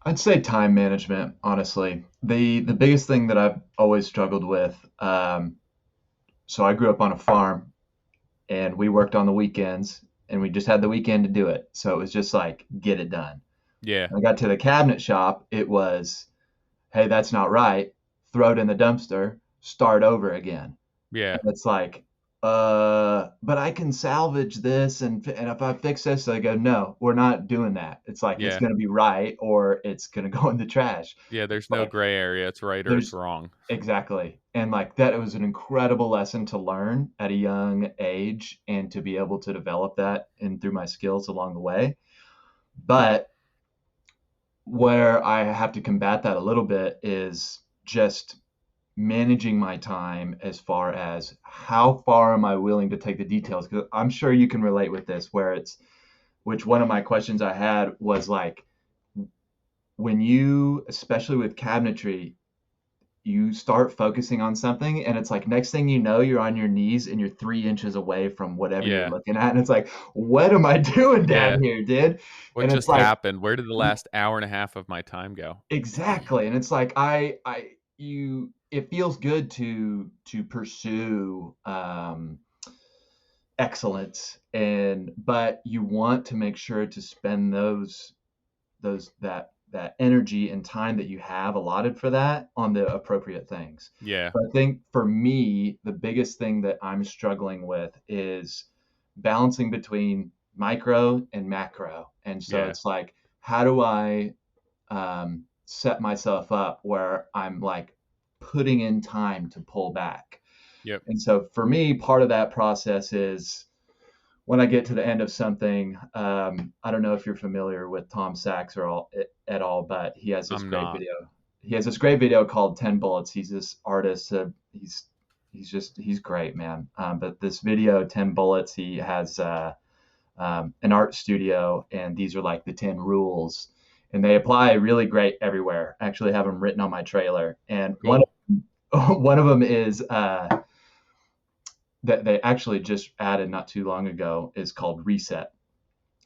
I'd say time management, honestly. The biggest thing that I've always struggled with, so I grew up on a farm and we worked on the weekends and we just had the weekend to do it. So it was just like, get it done. Yeah, When I got to the cabinet shop, it was, hey, that's not right. Throw it in the dumpster, start over again. yeah, And it's like, but I can salvage this, and if I fix this, I go, no, we're not doing that. It's like it's yeah, going to be right, or it's going to go in the trash. yeah. There's no Like gray area. It's right or it's there's wrong. exactly, and like that, it was an incredible lesson to learn at a young age, and to be able to develop that and through my skills along the way. But where I have to combat that a little bit is just managing my time as far as how far am I willing to take the details? Because I'm sure you can relate with this, where it's, which one of my questions I had was like, when you, especially with cabinetry, you start focusing on something and it's like next thing you know, you're on your knees and you're 3 inches away from whatever you're Yeah, looking at. And it's like, what am I doing yeah. down here, dude? What And it's just like, happened? Where did the last hour and a half of my time go? exactly. And it's like it feels good to pursue excellence, and but you want to make sure to spend that energy and time that you have allotted for that on the appropriate things. Yeah, But I think for me, the biggest thing that I'm struggling with is balancing between micro and macro. And so yeah, it's like, how do I set myself up where I'm like putting in time to pull back? yep. And so for me, part of that process is when I get to the end of something. I don't know if you're familiar with Tom Sachs at all, but he has this I'm great not. video. He has this great video called 10 Bullets. He's this artist. He's great, man. But this video, 10 Bullets, he has an art studio, and these are like the 10 rules. And they apply really great everywhere. I actually have them written on my trailer. And Cool. one of them is that they actually just added not too long ago is called reset.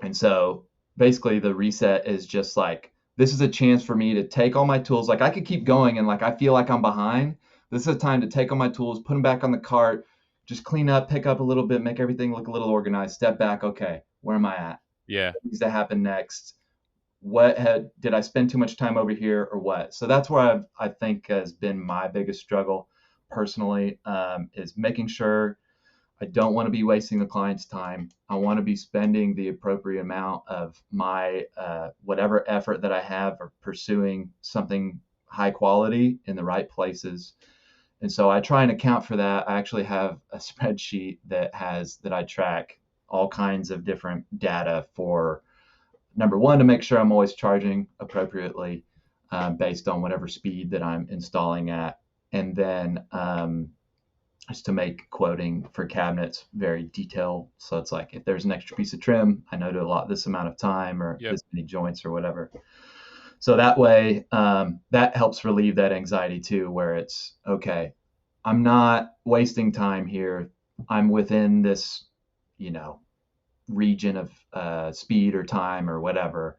And so basically the reset is just like, this is a chance for me to take all my tools. Like I could keep going and like I feel like I'm behind. This is a time to take all my tools, put them back on the cart, just clean up, pick up a little bit, make everything look a little organized, step back. Okay, where am I at? Yeah, What needs to happen next? Did I spend too much time over here or what? So that's where I think has been my biggest struggle personally, is making sure I don't want to be wasting the client's time. I want to be spending the appropriate amount of my whatever effort that I have or pursuing something high quality in the right places. And so I try and account for that. I actually have a spreadsheet that I track all kinds of different data for, number one, to make sure I'm always charging appropriately based on whatever speed that I'm installing at. And then is to make quoting for cabinets very detailed. So it's like if there's an extra piece of trim, I know to allot this amount of time or yep, this many joints or whatever. So that way, that helps relieve that anxiety too, where it's okay, I'm not wasting time here. I'm within this, you know, region of speed or time or whatever,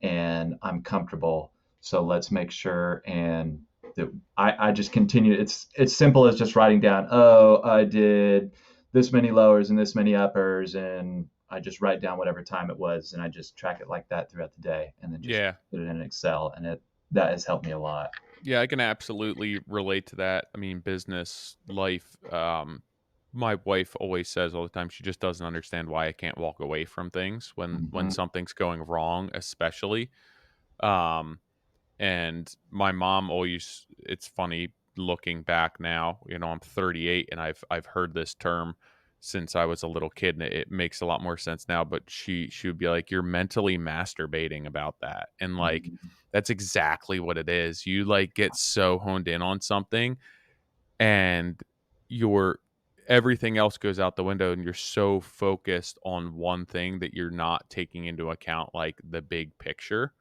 and I'm comfortable. So let's make sure and that I just continue. It's simple as just writing down, oh, I did this many lowers and this many uppers, and I just write down whatever time it was, and I just track it like that throughout the day, and then just Yeah. put it in Excel, and that has helped me a lot. Yeah, I can absolutely relate to that. I mean, business life, my wife always says all the time she just doesn't understand why I can't walk away from things when Hmm. something's going wrong, especially. Um, and my mom always, it's funny looking back now, I'm 38 and I've heard this term since I was a little kid, and it makes a lot more sense now, but she would be like, you're mentally masturbating about that. And like Hmm. that's exactly what it is. You like get so honed in on something, and your everything else goes out the window, and you're so focused on one thing that you're not taking into account like the big picture.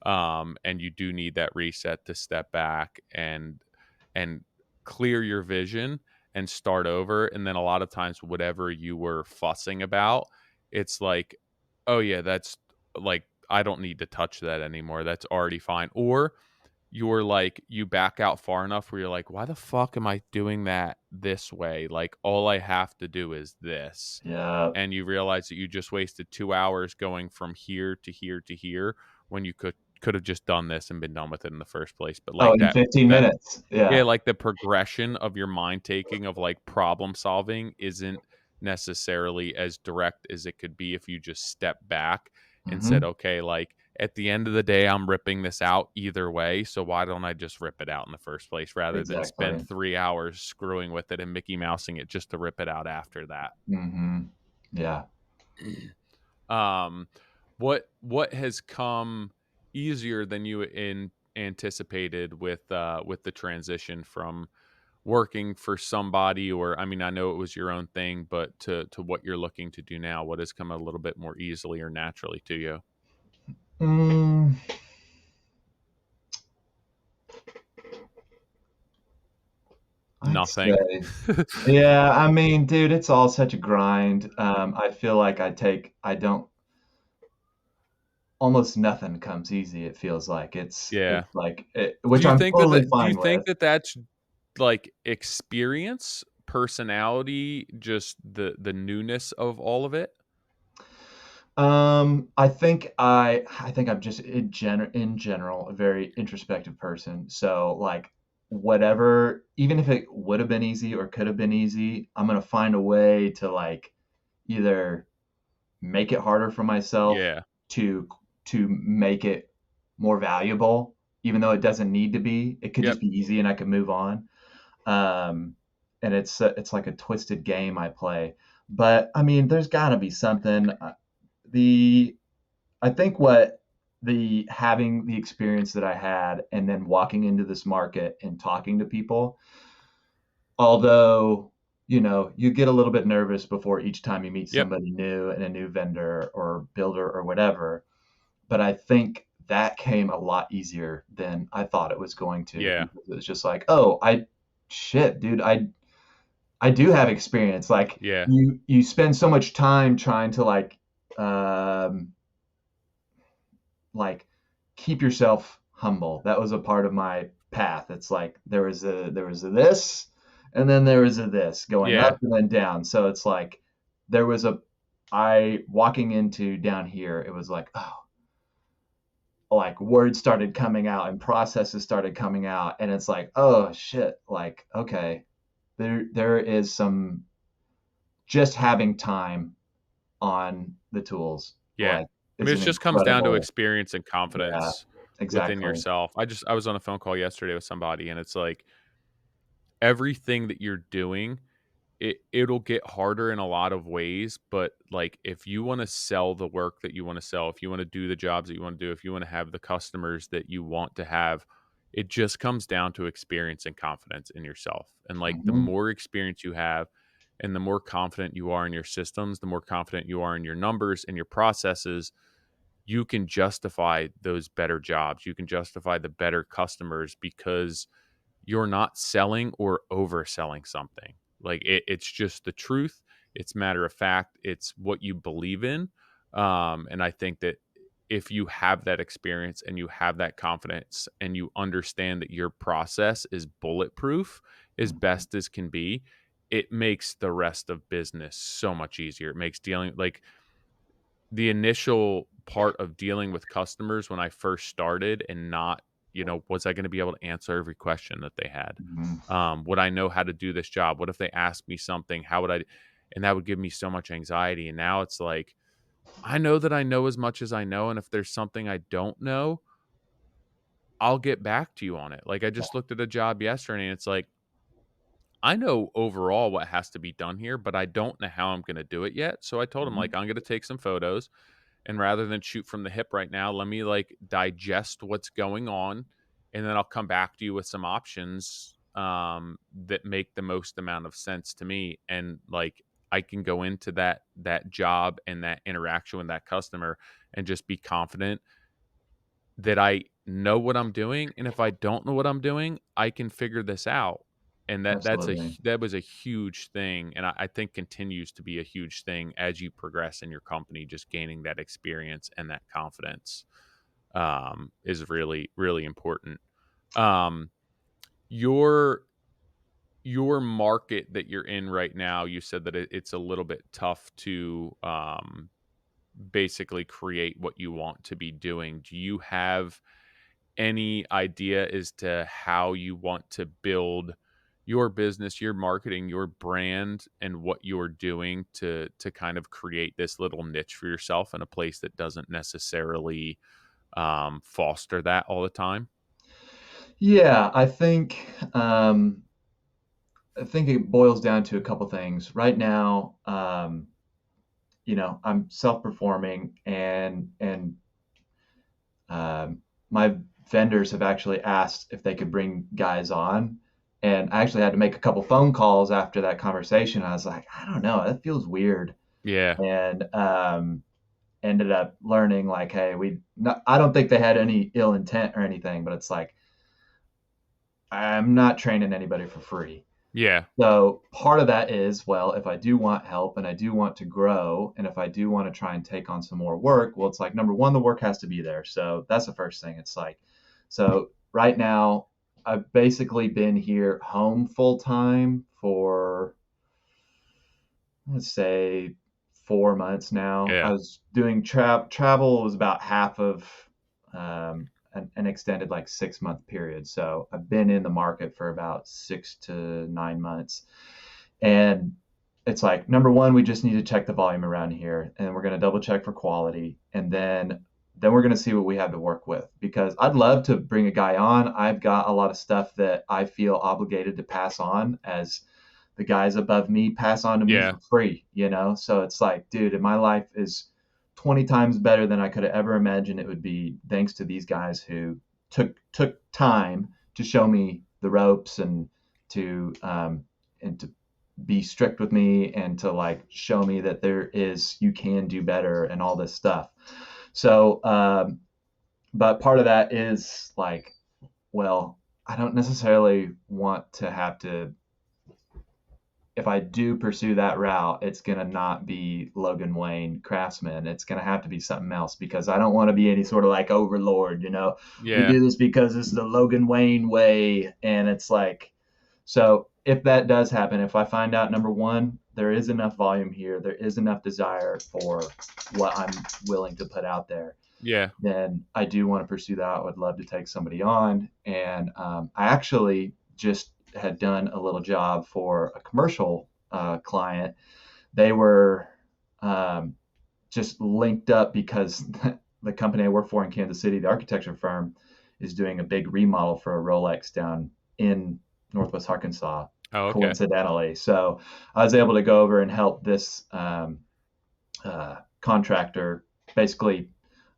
And you do need that reset to step back and clear your vision and start over. And then a lot of times whatever you were fussing about, it's like, oh yeah, that's like, I don't need to touch that anymore, that's already fine. Or you're like, you back out far enough where you're like, why the fuck am I doing that this way? Like all I have to do is this. Yeah. And you realize that you just wasted 2 hours going from here to here to here when you could have just done this and been done with it in the first place. But Oh, like in 15 that minutes. yeah, Yeah. like the progression of your mind taking of like problem solving isn't necessarily as direct as it could be if you just step back and said, Hmm. okay, like at the end of the day, I'm ripping this out either way. So why don't I just rip it out in the first place rather than spend Exactly. 3 hours screwing with it and Mickey Mousing it just to rip it out after that? Hmm. Yeah. um, what has come easier than you anticipated with the transition from working for somebody, or I mean, I know it was your own thing, but to what you're looking to do now, what has come a little bit more easily or naturally to you? Mm, I'd Nothing. say, yeah, I mean, dude, it's all such a grind. I feel like I don't, almost nothing comes easy. It feels like Yeah. it's like, which I'm totally Do you fine think with. that that's like experience, personality, just the newness of all of it? I think I'm just in general a very introspective person. So like whatever, even if it would have been easy or could have been easy, I'm gonna find a way to like either make it harder for myself Yeah. to make it more valuable, even though it doesn't need to be. It could just Yep. be easy and I can move on. Um, and it's like a twisted game I play. But I mean, there's got to be something. The I think what the having the experience that I had and then walking into this market and talking to people, although you get a little bit nervous before each time you meet Yep. somebody new and a new vendor or builder or whatever, but I think that came a lot easier than I thought it was going to, Yeah. because it was just like, oh, shit, dude, I do have experience. Like Yeah. you spend so much time trying to um like keep yourself humble. That was a part of my path. It's like there was a this, and then there was a this going Yeah. up and then down. So it's like there was a I walking into down here, it was like, oh, like words started coming out and processes started coming out, and it's like, oh shit, like okay, there is some, just having time on the tools Yeah. like I mean, is it an just comes down to incredible. experience and Yeah, confidence within exactly. yourself. I was on a phone call yesterday with somebody, and it's like everything that you're doing, it'll get harder in a lot of ways, but like if you want to sell the work that you want to sell, if you want to do the jobs that you want to do, if you want to have the customers that you want to have, it just comes down to experience and confidence in yourself. And like the Hmm. more experience you have and the more confident you are in your systems, the more confident you are in your numbers and your processes, you can justify those better jobs. You can justify the better customers because you're not selling or overselling something. Like it's just the truth. It's matter of fact. It's what you believe in. And I think that if you have that experience and you have that confidence and you understand that your process is bulletproof as Mhm. best as can be, it makes the rest of business so much easier. It makes dealing like the initial part of dealing with customers when I first started and not, was I going to be able to answer every question that they had? Mhm. Would I know how to do this job? What if they asked me something? How would I? And that would give me so much anxiety. And now it's like, I know that I know as much as I know. And if there's something I don't know, I'll get back to you on it. Like I just looked at a job yesterday and it's like, I know overall what has to be done here, but I don't know how I'm going to do it yet. So I told him, like, Mhm. I'm going to take some photos. And rather than shoot from the hip right now, let me like digest what's going on, and then I'll come back to you with some options that make the most amount of sense to me. And like I can go into that job and that interaction with that customer and just be confident that I know what I'm doing, and if I don't know what I'm doing, I can figure this out. And Absolutely. that was a huge thing, and I think continues to be a huge thing as you progress in your company. Just gaining that experience and that confidence is really really important. Um, your your market that you're in right now, you said that it's a little bit tough to basically create what you want to be doing. Do you have any idea as to how you want to build your business, your marketing, your brand, and what you're doing to kind of create this little niche for yourself in a place that doesn't necessarily foster that all the time? Yeah, I think it boils down to a couple things. Right now, I'm self-performing, and um, my vendors have actually asked if they could bring guys on, and I actually had to make a couple phone calls after that conversation. I was like, I don't know, that feels weird, Yeah, and ended up learning like, hey, I don't think they had any ill intent or anything, but it's like I'm not training anybody for free. yeah, So part of that is, well, if I do want help and I do want to grow, and if I do want to try and take on some more work, well, it's like number one, the work has to be there. So that's the first thing. It's like, so right now, I've basically been here home full time for, let's say, 4 months now. yeah. I was doing travel was about half of an extended like 6 month period. So I've been in the market for about 6 to 9 months. And it's like, number one, we just need to check the volume around here, and we're going to double check for quality. And then we're going to see what we have to work with, because I'd love to bring a guy on. I've got a lot of stuff that I feel obligated to pass on, as the guys above me pass on to me Yeah, for free. So it's like, dude, my life is 20 times better than I could have ever imagined it would be, thanks to these guys who took time to show me the ropes, and to be strict with me, and to like show me that you can do better and all this stuff. So but part of that is like, well, I don't necessarily want to have to, if I do pursue that route, it's going to not be Logan Wayne Craftsman. It's going to have to be something else, because I don't want to be any sort of like overlord. We yeah, do this because it's the Logan Wayne way. And it's like, so if that does happen, if I find out, number one, there is enough volume here, there is enough desire for what I'm willing to put out there, yeah. then I do want to pursue that. I would love to take somebody on. And I actually just had done a little job for a commercial client. They were um, just linked up because the company I work for in Kansas City, the architecture firm, is doing a big remodel for a Rolex down in Northwest Arkansas, Oh, okay. coincidentally. So I was able to go over and help this contractor basically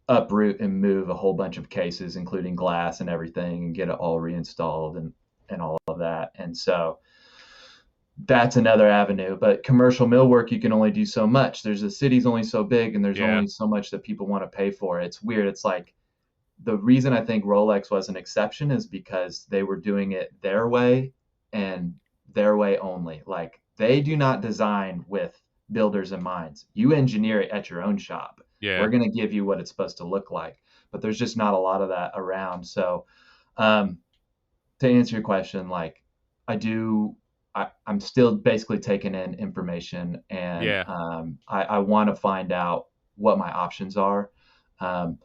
uproot and move a whole bunch of cases, including glass and everything, and get it all reinstalled, and all of that. And so that's another avenue. But commercial millwork, you can only do so much. The city's only so big, and there's Yeah, only so much that people want to pay for. It's weird. It's like, the reason I think Rolex was an exception is because they were doing it their way, and their way only. Like, they do not design with builders in mind. You engineer it at your own shop. Yeah. We're going to give you what it's supposed to look like. But there's just not a lot of that around. So um, to answer your question, like I do, I'm still basically taking in information, and Yeah. I want to find out what my options are. Um,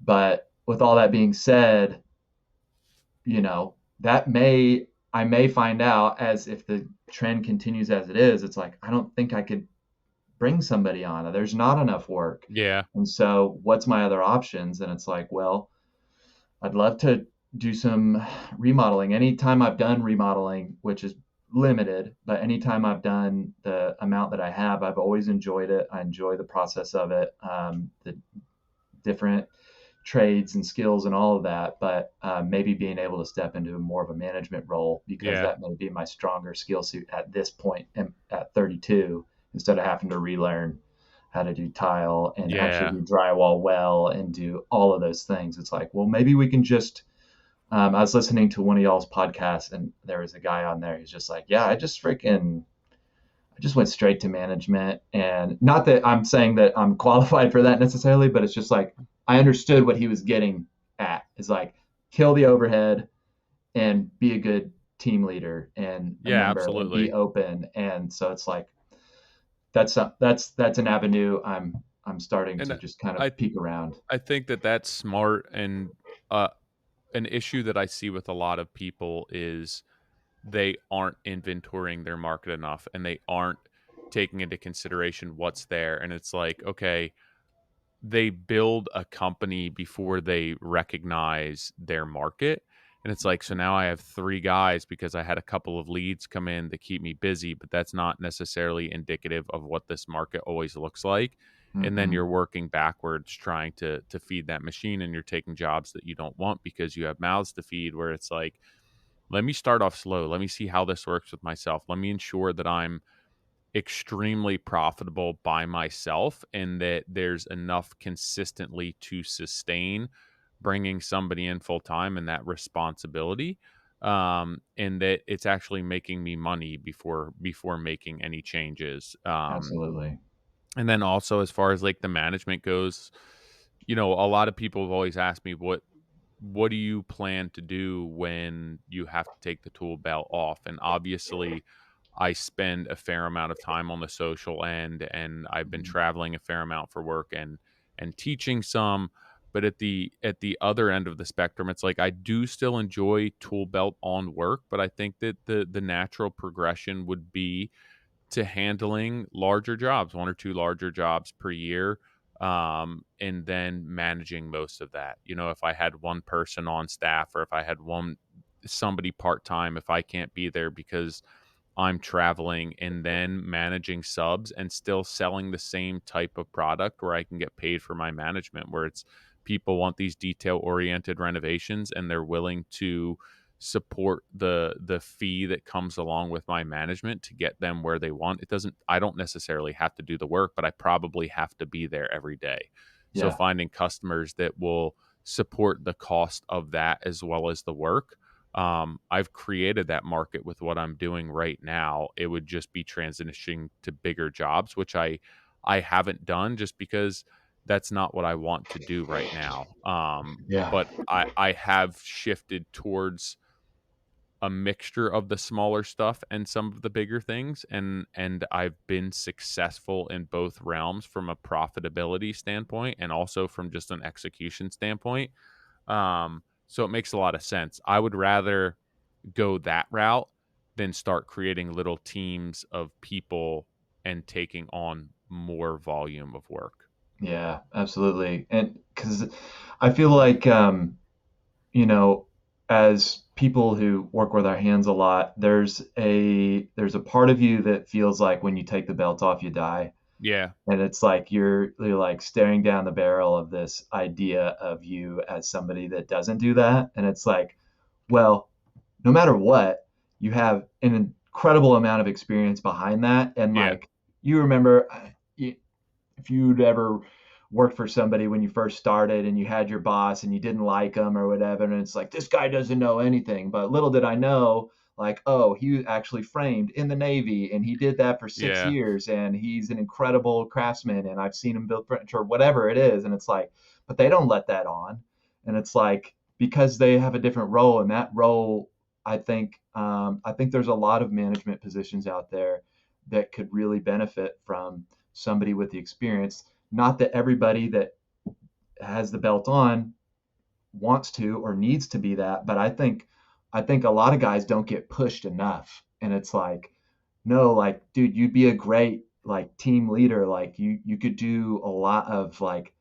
but with all that being said, you know, I may find out, as if the trend continues as it is, it's like, I don't think I could bring somebody on. There's not enough work. Yeah. And so what's my other options? And it's like, well, I'd love to do some remodeling. Anytime I've done remodeling, which is limited, but anytime I've done the amount that I have, I've always enjoyed it. I enjoy the process of it, the different trades and skills and all of that. But maybe being able to step into more of a management role, because Yeah. that may be my stronger skill suit at this point at 32, instead of having to relearn how to do tile and actually Yeah. do drywall well and do all of those things. It's like, well, maybe we can just. I was listening to one of y'all's podcasts, and there was a guy on there. He's just like, yeah, I just went straight to management. And not that I'm saying that I'm qualified for that necessarily, but it's just like, I understood what he was getting at. Is like, kill the overhead and be a good team leader and a Yeah, member and be absolutely. open. And so it's like, that's an avenue I'm starting And to just kind I of peek around. I think that that's smart, and uh an issue that I see with a lot of people is they aren't inventorying their market enough, and they aren't taking into consideration what's there. And it's like, okay, they build a company before they recognize their market. And it's like, so now I have three guys because I had a couple of leads come in to keep me busy, but that's not necessarily indicative of what this market always looks like. And then Mm-hmm. you're working backwards trying to feed that machine, and you're taking jobs that you don't want because you have mouths to feed, where it's like, let me start off slow. Let me see how this works with myself. Let me ensure that I'm extremely profitable by myself, and that there's enough consistently to sustain bringing somebody in full time and that responsibility, and that it's actually making me money before making any changes. Absolutely. And then also, as far as like the management goes, a lot of people have always asked me, what do you plan to do when you have to take the tool belt off? And obviously, I spend a fair amount of time on the social end, and I've been Mm-hmm. traveling a fair amount for work and teaching some. But at the other end of the spectrum, it's like I do still enjoy tool belt on work, but I think that the natural progression would be to handling larger jobs, one or two larger jobs per year, and then managing most of that. If I had one person on staff, or if I had somebody part time, if I can't be there because I'm traveling, and then managing subs and still selling the same type of product where I can get paid for my management, where it's people want these detail oriented renovations, and they're willing to support the fee that comes along with my management to get them where they want. I don't necessarily have to do the work, but I probably have to be there every day. So Yeah. finding customers that will support the cost of that as well as the work. I've created that market with what I'm doing right now. It would just be transitioning to bigger jobs, which I haven't done just because that's not what I want to do right now. Yeah. But I have shifted towards a mixture of the smaller stuff and some of the bigger things, and I've been successful in both realms from a profitability standpoint and also from just an execution standpoint. So it makes a lot of sense. I would rather go that route than start creating little teams of people and taking on more volume of work. Yeah, absolutely. And because I feel like, you know, as people who work with our hands a lot, there's a part of you that feels like when you take the belt off, you die. Yeah. And it's like you're like staring down the barrel of this idea of you as somebody that doesn't do that. And it's like, well, no matter what, you have an incredible amount of experience behind that. And Yeah. like, you remember, if you'd ever worked for somebody when you first started, and you had your boss and you didn't like him or whatever, and it's like, this guy doesn't know anything. But little did I know, like, oh, he actually framed in the Navy and he did that for six Yeah. years and he's an incredible craftsman and I've seen him build furniture, whatever it is. And it's like, but they don't let that on. And it's like, because they have a different role, and that role, I think there's a lot of management positions out there that could really benefit from somebody with the experience. Not that everybody that has the belt on wants to or needs to be that, but I think a lot of guys don't get pushed enough. And it's like, no, like, dude, you'd be a great like team leader. Like you could do a lot of like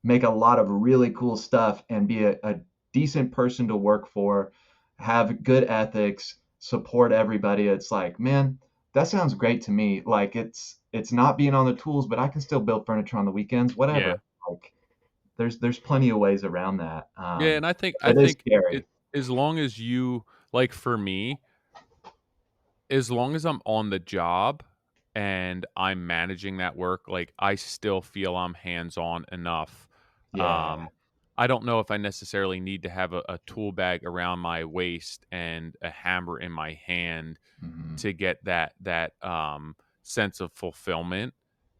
make a lot of really cool stuff and be a decent person to work for, have good ethics, support everybody. It's like, man, that sounds great to me. Like it's not being on the tools, but I can still build furniture on the weekends, whatever. Yeah. Like there's plenty of ways around that. Yeah, and I It is think it scary. as long as you like, for me, as long as I'm on the job and I'm managing that work, like, I still feel I'm hands-on enough. Yeah. Um, I don't know if I necessarily need to have a tool bag around my waist and a hammer in my hand Hmm. to get that sense of fulfillment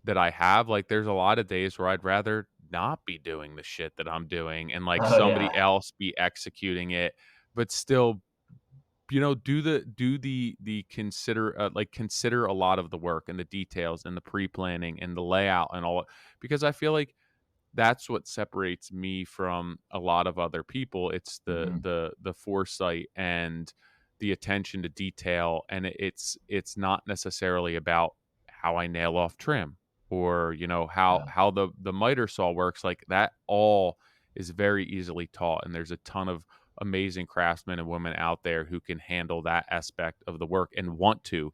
that I have. Like, there's a lot of days where I'd rather not be doing the shit that I'm doing and, like, Oh yeah. somebody else be executing it, but still, do the consider a lot of the work and the details and the pre-planning and the layout and all, because I feel like that's what separates me from a lot of other people. It's the Hmm. the foresight and the attention to detail, and it's not necessarily about how I nail off trim, or how Yeah. the miter saw works. Like, that all is very easily taught, and there's a ton of amazing craftsmen and women out there who can handle that aspect of the work and want to.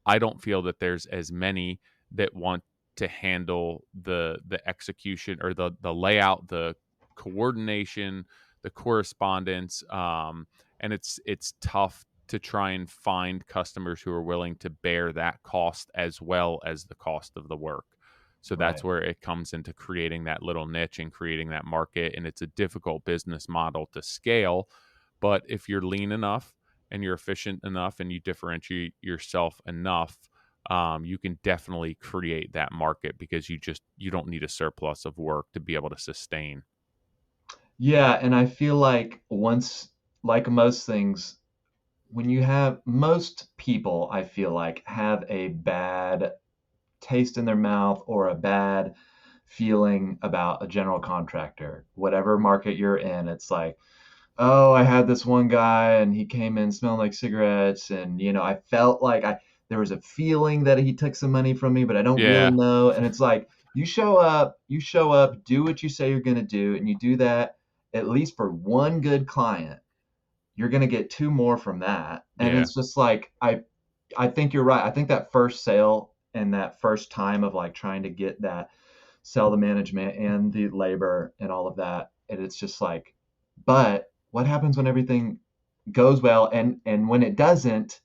I don't feel that there's as many that want to handle the execution, or the layout, the coordination, the correspondence, and it's tough to try and find customers who are willing to bear that cost as well as the cost of the work. So that's Right. where it comes into creating that little niche and creating that market, and it's a difficult business model to scale. But if you're lean enough and you're efficient enough and you differentiate yourself enough, you can definitely create that market, because you don't need a surplus of work to be able to sustain. Yeah, and I feel like once, like most things, when you have most people, I feel like have a bad taste in their mouth or a bad feeling about a general contractor, whatever market you're in. It's like, oh, I had this one guy and he came in smelling like cigarettes, and I felt like I there was a feeling that he took some money from me, but I don't really Yeah, know. And it's like you show up, do what you say you're going to do, and you do that at least for one good client. You're going to get two more from that. And yeah, it's just like I think you're right. I think that first sale and that first time of like trying to get that sell the management and the labor and all of that, and it's just like, but what happens when everything goes well, and when it doesn't,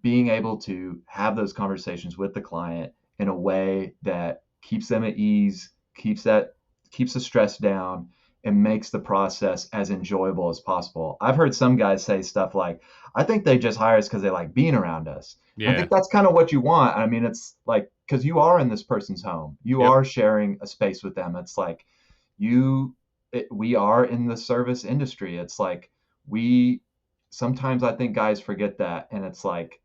being able to have those conversations with the client in a way that keeps them at ease, keeps the stress down, and makes the process as enjoyable as possible. I've heard some guys say stuff like, I think they just hire us because they like being around us. And I yeah, think that's kind of what you want. I mean, it's like, because you are in this person's home, you yep, are sharing a space with them. It's like you we are in the service industry. It's like we sometimes I think guys forget that, and it's like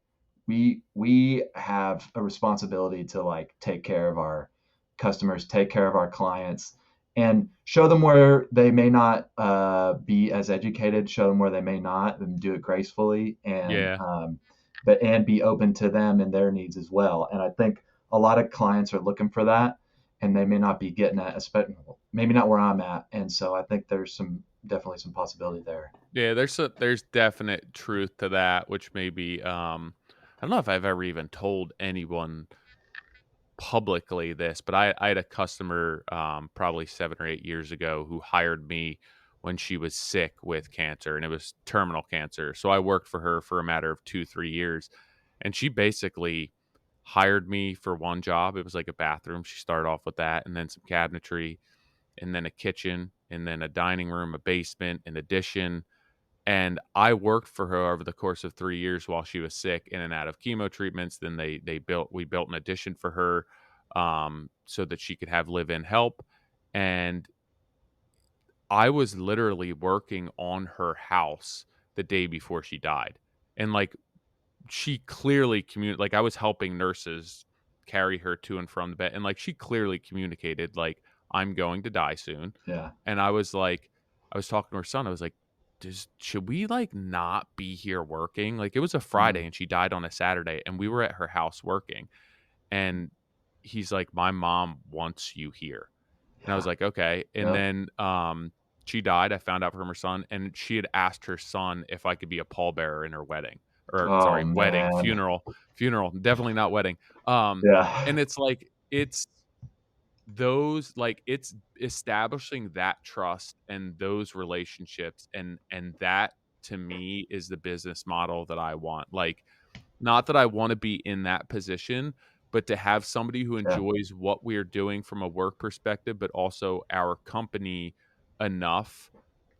we have a responsibility to like take care of our customers, take care of our clients, and show them where they may not be as educated, show them where they may not, and do it gracefully, and yeah. but and be open to them and their needs as well. And I think a lot of clients are looking for that, and they may not be getting that, especially maybe not where I'm at. And so I think there's some definitely some possibility there. Yeah, there's definite truth to that, which maybe, I don't know if I've ever even told anyone publicly this, but I had a customer, probably 7 or 8 years ago, who hired me when she was sick with cancer, and it was terminal cancer. So I worked for her for a matter of 2 3 years, and she basically hired me for one job. It was like a bathroom. She started off with that, and then some cabinetry, and then a kitchen, and then a dining room, a basement, an addition. And I worked for her over the course of 3 years while she was sick, in and out of chemo treatments. Then we built an addition for her, so that she could have live-in help, and I was literally working on her house the day before she died. And, like, she clearly like, I was helping nurses carry her to and from the bed, and, like, she clearly communicated, like, "I'm going to die soon." Yeah. And I was like, I was talking to her son, I was like, "Does should we, like, not be here working?" Like, it was a Friday Mm. and she died on a Saturday, and we were at her house working, and he's like, "My mom wants you here." And I was Yeah. like, "Okay." And Yep. then, she died, I found out from her son, and she had asked her son if I could be a pallbearer in her wedding, or Oh sorry, wedding, man. funeral, definitely not wedding. And Yeah. it's like, it's those, like, it's establishing that trust and those relationships, and that, to me, is the business model that I want. Like, not that I wanna be in that position, but to have somebody who Yeah. enjoys what we're doing from a work perspective, but also our company enough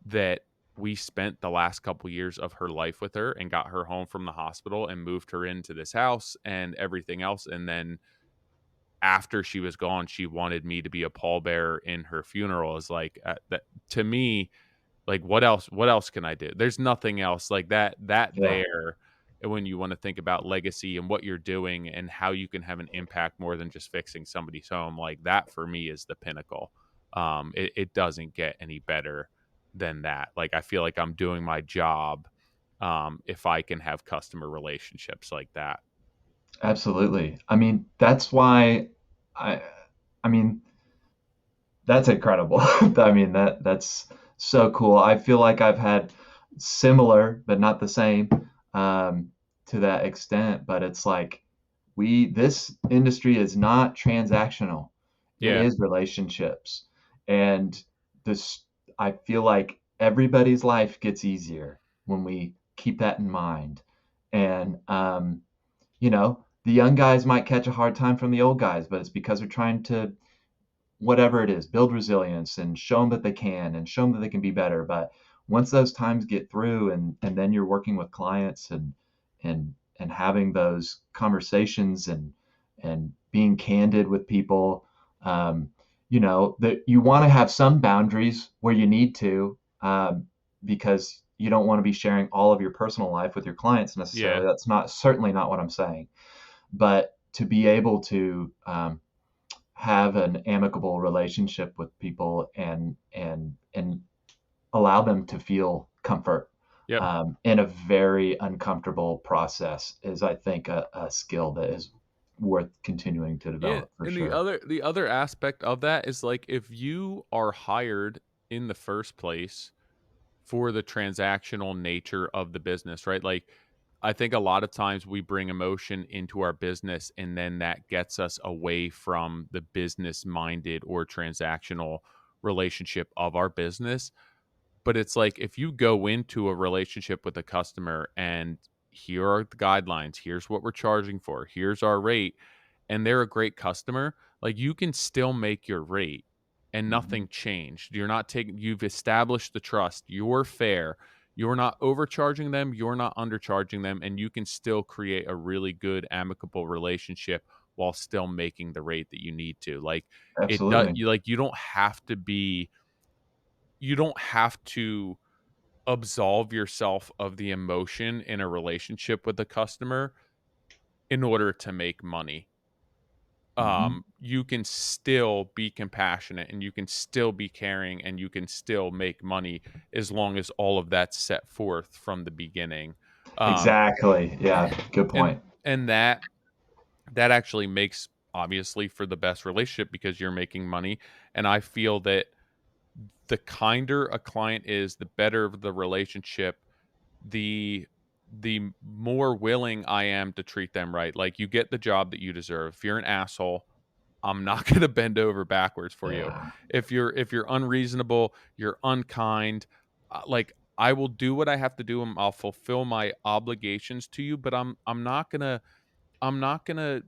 that we spent the last couple years of her life with her and got her home from the hospital and moved her into this house and everything else, and then after she was gone, she wanted me to be a pallbearer in her funeral. Is like, that to me, like, what else can I do? There's nothing else like that Yeah. there. And when you wanna think about legacy and what you're doing and how you can have an impact more than just fixing somebody's home, like, that for me is the pinnacle. It doesn't get any better than that. Like, I feel like I'm doing my job, if I can have customer relationships like that. Absolutely. I mean, that's why I I mean, that's incredible. I mean, that's so cool. I feel like I've had similar, but not the same, to that extent. But it's like this industry is not transactional. It Yeah. is relationships. And this I feel like everybody's life gets easier when we keep that in mind. And the young guys might catch a hard time from the old guys, but it's because they're trying to whatever it is, build resilience and show them that they can and show them that they can be better. But once those times get through and then you're working with clients and having those conversations and being candid with people, that you want to have some boundaries where you need to, because you don't want to be sharing all of your personal life with your clients Yeah. necessarily. That's not certainly not what I'm saying. But to be able to have an amicable relationship with people and allow them to feel comfort Yep. in a very uncomfortable process is, I think, a skill that is worth continuing to Yeah, develop for and sure. the other aspect of that is, like, if you are hired in the first place for the transactional nature of the business, right? Like, I think a lot of times we bring emotion into our business, and then that gets us away from the business minded or transactional relationship of our business. But it's like, if you go into a relationship with a customer and here are the guidelines, here's what we're charging for, here's our rate, and they're a great customer, like, you can still make your rate and Hmm. nothing changed. You're not taking You've established the trust. You're fair. You're not overcharging them, you're not undercharging them, and you can still create a really good amicable relationship while still making the rate that you need to. Like, Absolutely. you don't have to be you don't have to absolve yourself of the emotion in a relationship with a customer in order to make money. Hmm. You can still be compassionate and you can still be caring and you can still make money as long as all of that's set forth from the beginning. Um, Exactly. Yeah. Good and point. and that actually makes, obviously, for the best relationship because you're making money. And I feel that the kinder a client is, the better the relationship, the more willing I am to treat them right. Like, you get the job that you deserve. If you're an asshole, I'm not going to bend over backwards for you. Yeah. If you're unreasonable, you're unkind, like, I will do what I have to do and I'll fulfill my obligations to you, but I'm not going to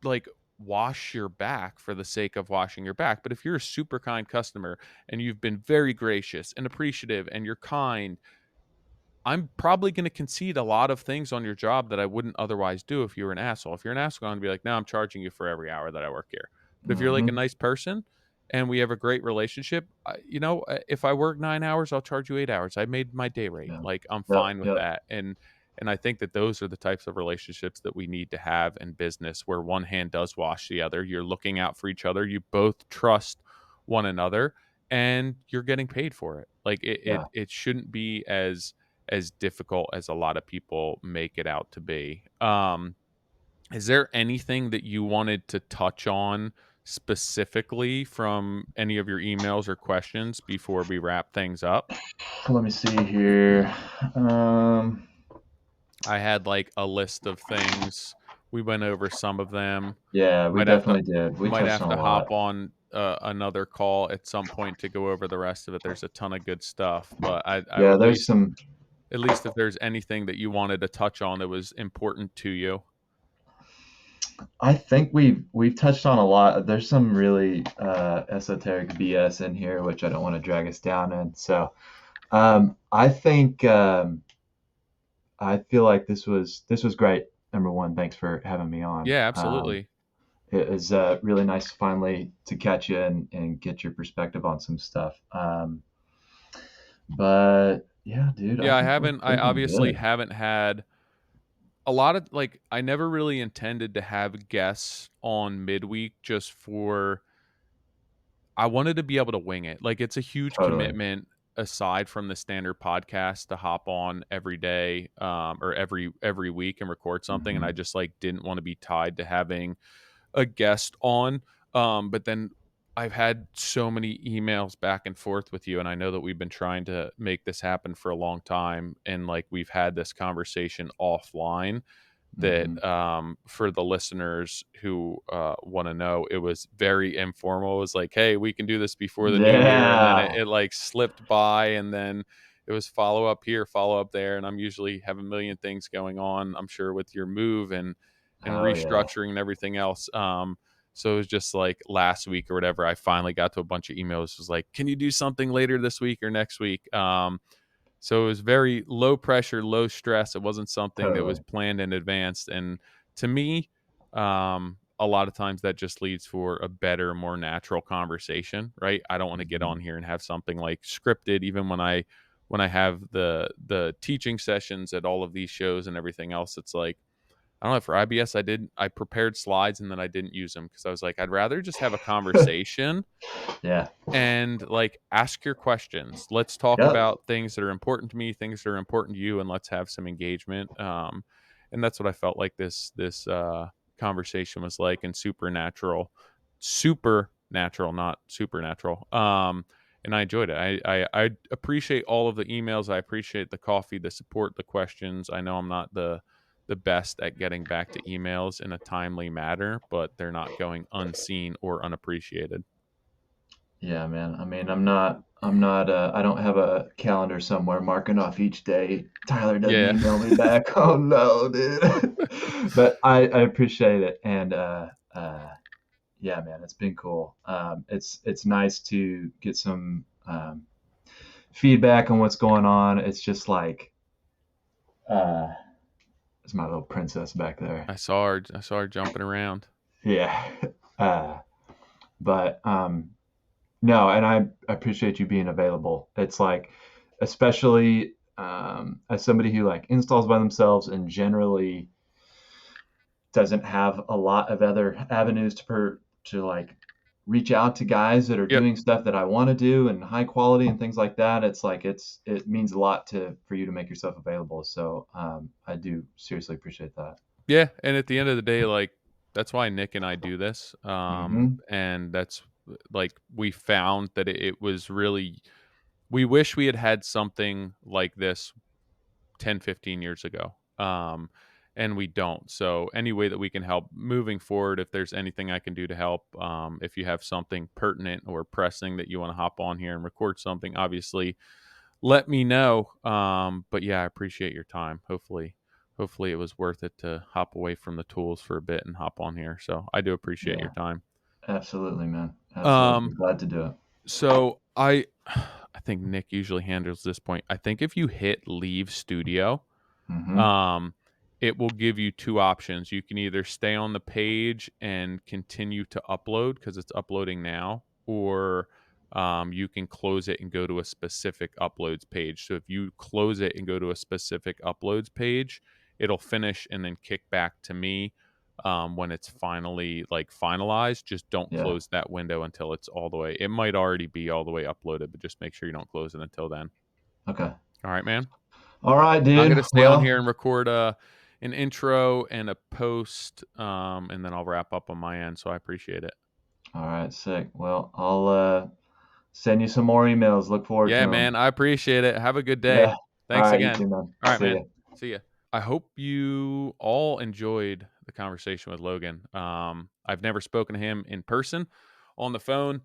like wash your back for the sake of washing your back. But if you're a super kind customer and you've been very gracious and appreciative and you're kind, I'm probably gonna concede a lot of things on your job that I wouldn't otherwise do if you were an asshole. If you're an asshole, I'm gonna be like, "No, I'm charging you for every hour that I work here." But if you're like a Mhm. nice person and we have a great relationship, if I work 9 hours, I'll charge you 8 hours. I made my day rate. Yeah. Like, I'm Yep, fine with yep. that, and I think that those are the types of relationships that we need to have in business where one hand does wash the other. You're looking out for each other. You both trust one another, and you're getting paid for it. Like, Yeah. it shouldn't be as difficult as a lot of people make it out to be. Is there anything that you wanted to touch on specifically from any of your emails or questions before we wrap things up? Let me see here. Um, I had like a list of things. We went over some of them. yeah, we Might have to definitely did. We might touched have on a to hop lot. on another call at some point to go over the rest of it. There's a ton of good stuff, but I Yeah, would there's some. at least if there's anything that you wanted to touch on that was important to you. I think we've touched on a lot. There's some really esoteric BS in here, which I don't want to drag us down in. So I think I feel like this was great. Number one, thanks for having me on. Yeah, absolutely. It is really nice finally to catch you and get your perspective on some stuff. But yeah, dude, I Yeah, think we're I pretty obviously good. haven't had a lot of like I never really intended to have guests on midweek just for I wanted to be able to wing it. Like it's a huge Totally. commitment aside from the standard podcast to hop on every day or every week and record something, and I Hmm. just like didn't want to be tied to having a guest on. But then I've had so many emails back and forth with you, and I know that we've been trying to make this happen for a long time, and like we've had this conversation offline Hmm. that for the listeners who want to know, it was very informal. It was like, hey, we can do this before the new year. And then Yeah. it like slipped by. And then it was follow up here, follow up there. And I'm usually have a million things going on, I'm sure, with your move and Oh yeah. restructuring and everything else. So it was just like last week or whatever, I finally got to a bunch of emails. It was like, can you do something later this week or next week? So it was very low pressure, low stress. It wasn't something that was Totally. planned in advance. And to me, a lot of times that just leads for a better, more natural conversation, right? I don't want to get on Hmm. here and have something like scripted, even when I have the teaching sessions at all of these shows and everything else. It's like I don't know, for IBS I prepared slides and then I didn't use them because I was like, I'd rather just have a conversation Yeah. and like ask your questions. Let's talk Yep. about things that are important to me, things that are important to you, and let's have some engagement. And that's what I felt like this conversation was like, and supernatural, not supernatural. And I enjoyed it. I appreciate all of the emails. I appreciate the coffee, the support, the questions. I know I'm not the best at getting back to emails in a timely manner, but they're not going unseen or unappreciated. Yeah, man. I mean, I'm not, I don't have a calendar somewhere marking off each day. Tyler doesn't Yeah. email me back. Oh no, dude. But I appreciate it. And, yeah, man, it's been cool. It's nice to get some, feedback on what's going on. It's just like, uh, it's my little princess back there. I saw her jumping around. Yeah. Uh, but, no, and I appreciate you being available. It's like, especially as somebody who like installs by themselves and generally doesn't have a lot of other avenues to like reach out to guys that are Yep. doing stuff that I want to do and high quality and things like that. It's like it means a lot to for you to make yourself available. So I do seriously appreciate that. Yeah, and at the end of the day, like that's why Nick and I do this. Hmm. And that's like we found that it was really we wish we had had something like this 10, 15 years ago. And we don't. So any way that we can help moving forward, if there's anything I can do to help, if you have something pertinent or pressing that you want to hop on here and record something, obviously let me know. But yeah, I appreciate your time. Hopefully it was worth it to hop away from the tools for a bit and hop on here. So I do appreciate your Yeah, time. absolutely, man. Absolutely. Um, Glad to do it. so I think Nick usually handles this point. I think if you hit leave studio, Mm-hmm. um, it will give you two options. You can either stay on the page and continue to upload because it's uploading now, or you can close it and go to a specific uploads page. So if you close it and go to a specific uploads page, it'll finish and then kick back to me when it's finally like finalized. Just don't Yeah. close that window until it's all the way. It might already be all the way uploaded, but just make sure you don't close it until then. Okay. All right, man. All right, I'm dude. gonna stay on Well, here and record an intro and a post, and then I'll wrap up on my end. So I appreciate it. all right, sick. Well, I'll send you some more emails. Look forward to Yeah, them. man, I appreciate it. Have a good day. Yeah. All Thanks right, you again. too, man. All right, See man. ya. See ya. I hope you all enjoyed the conversation with Logan. I've never spoken to him in person, on the phone.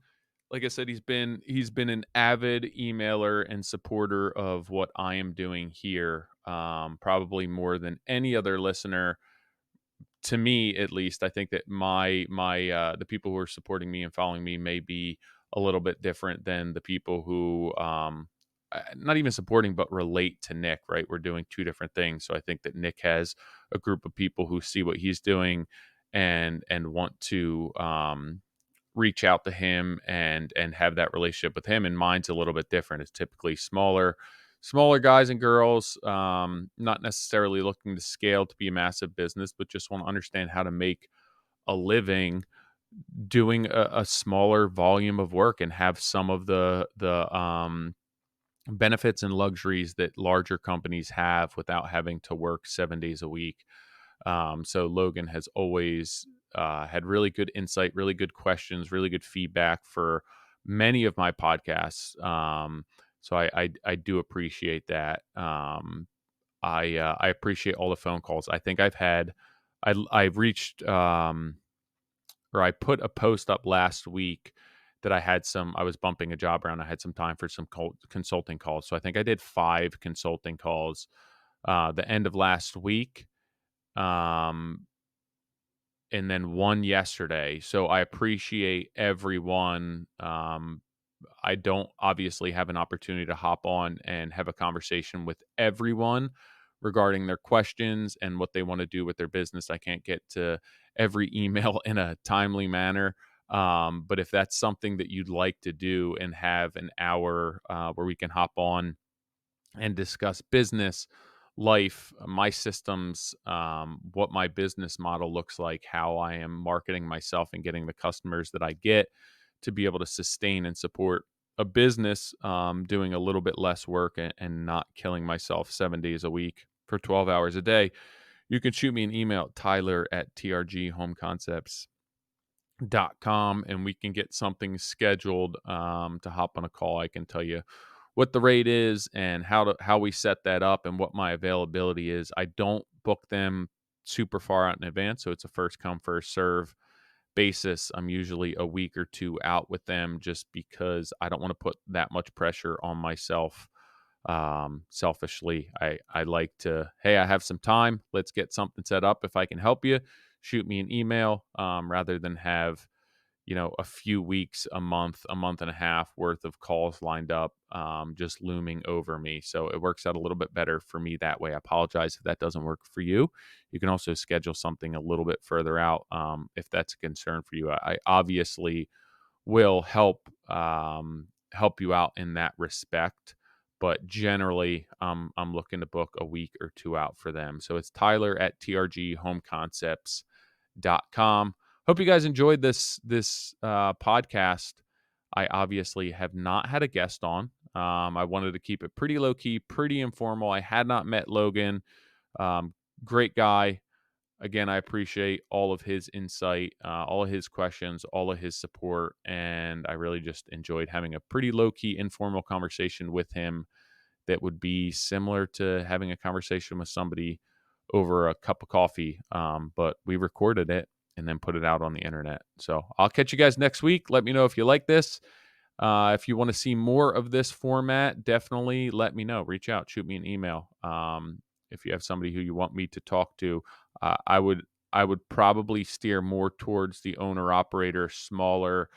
Like I said, he's been an avid emailer and supporter of what I am doing here, probably more than any other listener. To me, at least, I think that my the people who are supporting me and following me may be a little bit different than the people who not even supporting but relate to Nick. Right, we're doing two different things. So I think that Nick has a group of people who see what he's doing and want to reach out to him and have that relationship with him. And mine's a little bit different. It's typically smaller guys and girls, not necessarily looking to scale to be a massive business, but just want to understand how to make a living doing a smaller volume of work and have some of the benefits and luxuries that larger companies have without having to work 7 days a week. So Logan has always had really good insight, really good questions, really good feedback for many of my podcasts. So I do appreciate that. I appreciate all the phone calls. I think I've reached or I put a post up last week that I was bumping a job around. I had some time for some consulting calls. So I think I did 5 consulting calls the end of last week. Um, and then one yesterday. So I appreciate everyone. I don't obviously have an opportunity to hop on and have a conversation with everyone regarding their questions and what they want to do with their business. I can't get to every email in a timely manner. But if that's something that you'd like to do and have an hour where we can hop on and discuss business, life, my systems, what my business model looks like, how I am marketing myself and getting the customers that I get to be able to sustain and support a business, doing a little bit less work and not killing myself 7 days a week for 12 hours a day. You can shoot me an email, Tyler at trghomeconcepts.com, and we can get something scheduled to hop on a call. I can tell you what the rate is and how we set that up and what my availability is. I don't book them super far out in advance, so it's a first come first serve basis. I'm usually a week or two out with them just because I don't want to put that much pressure on myself. Selfishly, I like to, hey, I have some time, let's get something set up. If I can help you, shoot me an email, rather than have a few weeks, a month and a half worth of calls lined up, just looming over me. So it works out a little bit better for me that way. I apologize if that doesn't work for you. You can also schedule something a little bit further out, if that's a concern for you. I obviously will help you out in that respect. But generally, I'm looking to book a week or two out for them. So it's Tyler at trghomeconcepts.com. Hope you guys enjoyed this podcast. I obviously have not had a guest on. I wanted to keep it pretty low key, pretty informal. I had not met Logan. Um, Great guy. Again, I appreciate all of his insight, all of his questions, all of his support, and I really just enjoyed having a pretty low key, informal conversation with him that would be similar to having a conversation with somebody over a cup of coffee. But we recorded it and then put it out on the internet. So I'll catch you guys next week. Let me know if you like this. If you want to see more of this format, definitely let me know. Reach out, shoot me an email. If you have somebody who you want me to talk to, uh, I would I would probably steer more towards the owner operator, smaller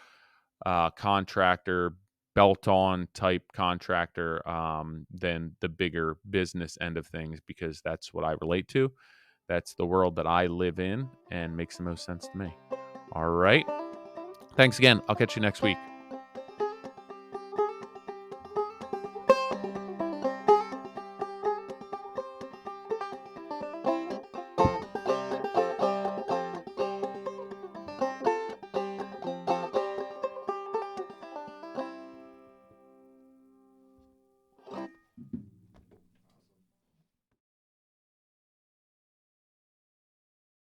contractor, belt-on type contractor than the bigger business end of things, because that's what I relate to. That's the world that I live in and makes the most sense to me. All right. Thanks again. I'll catch you next week.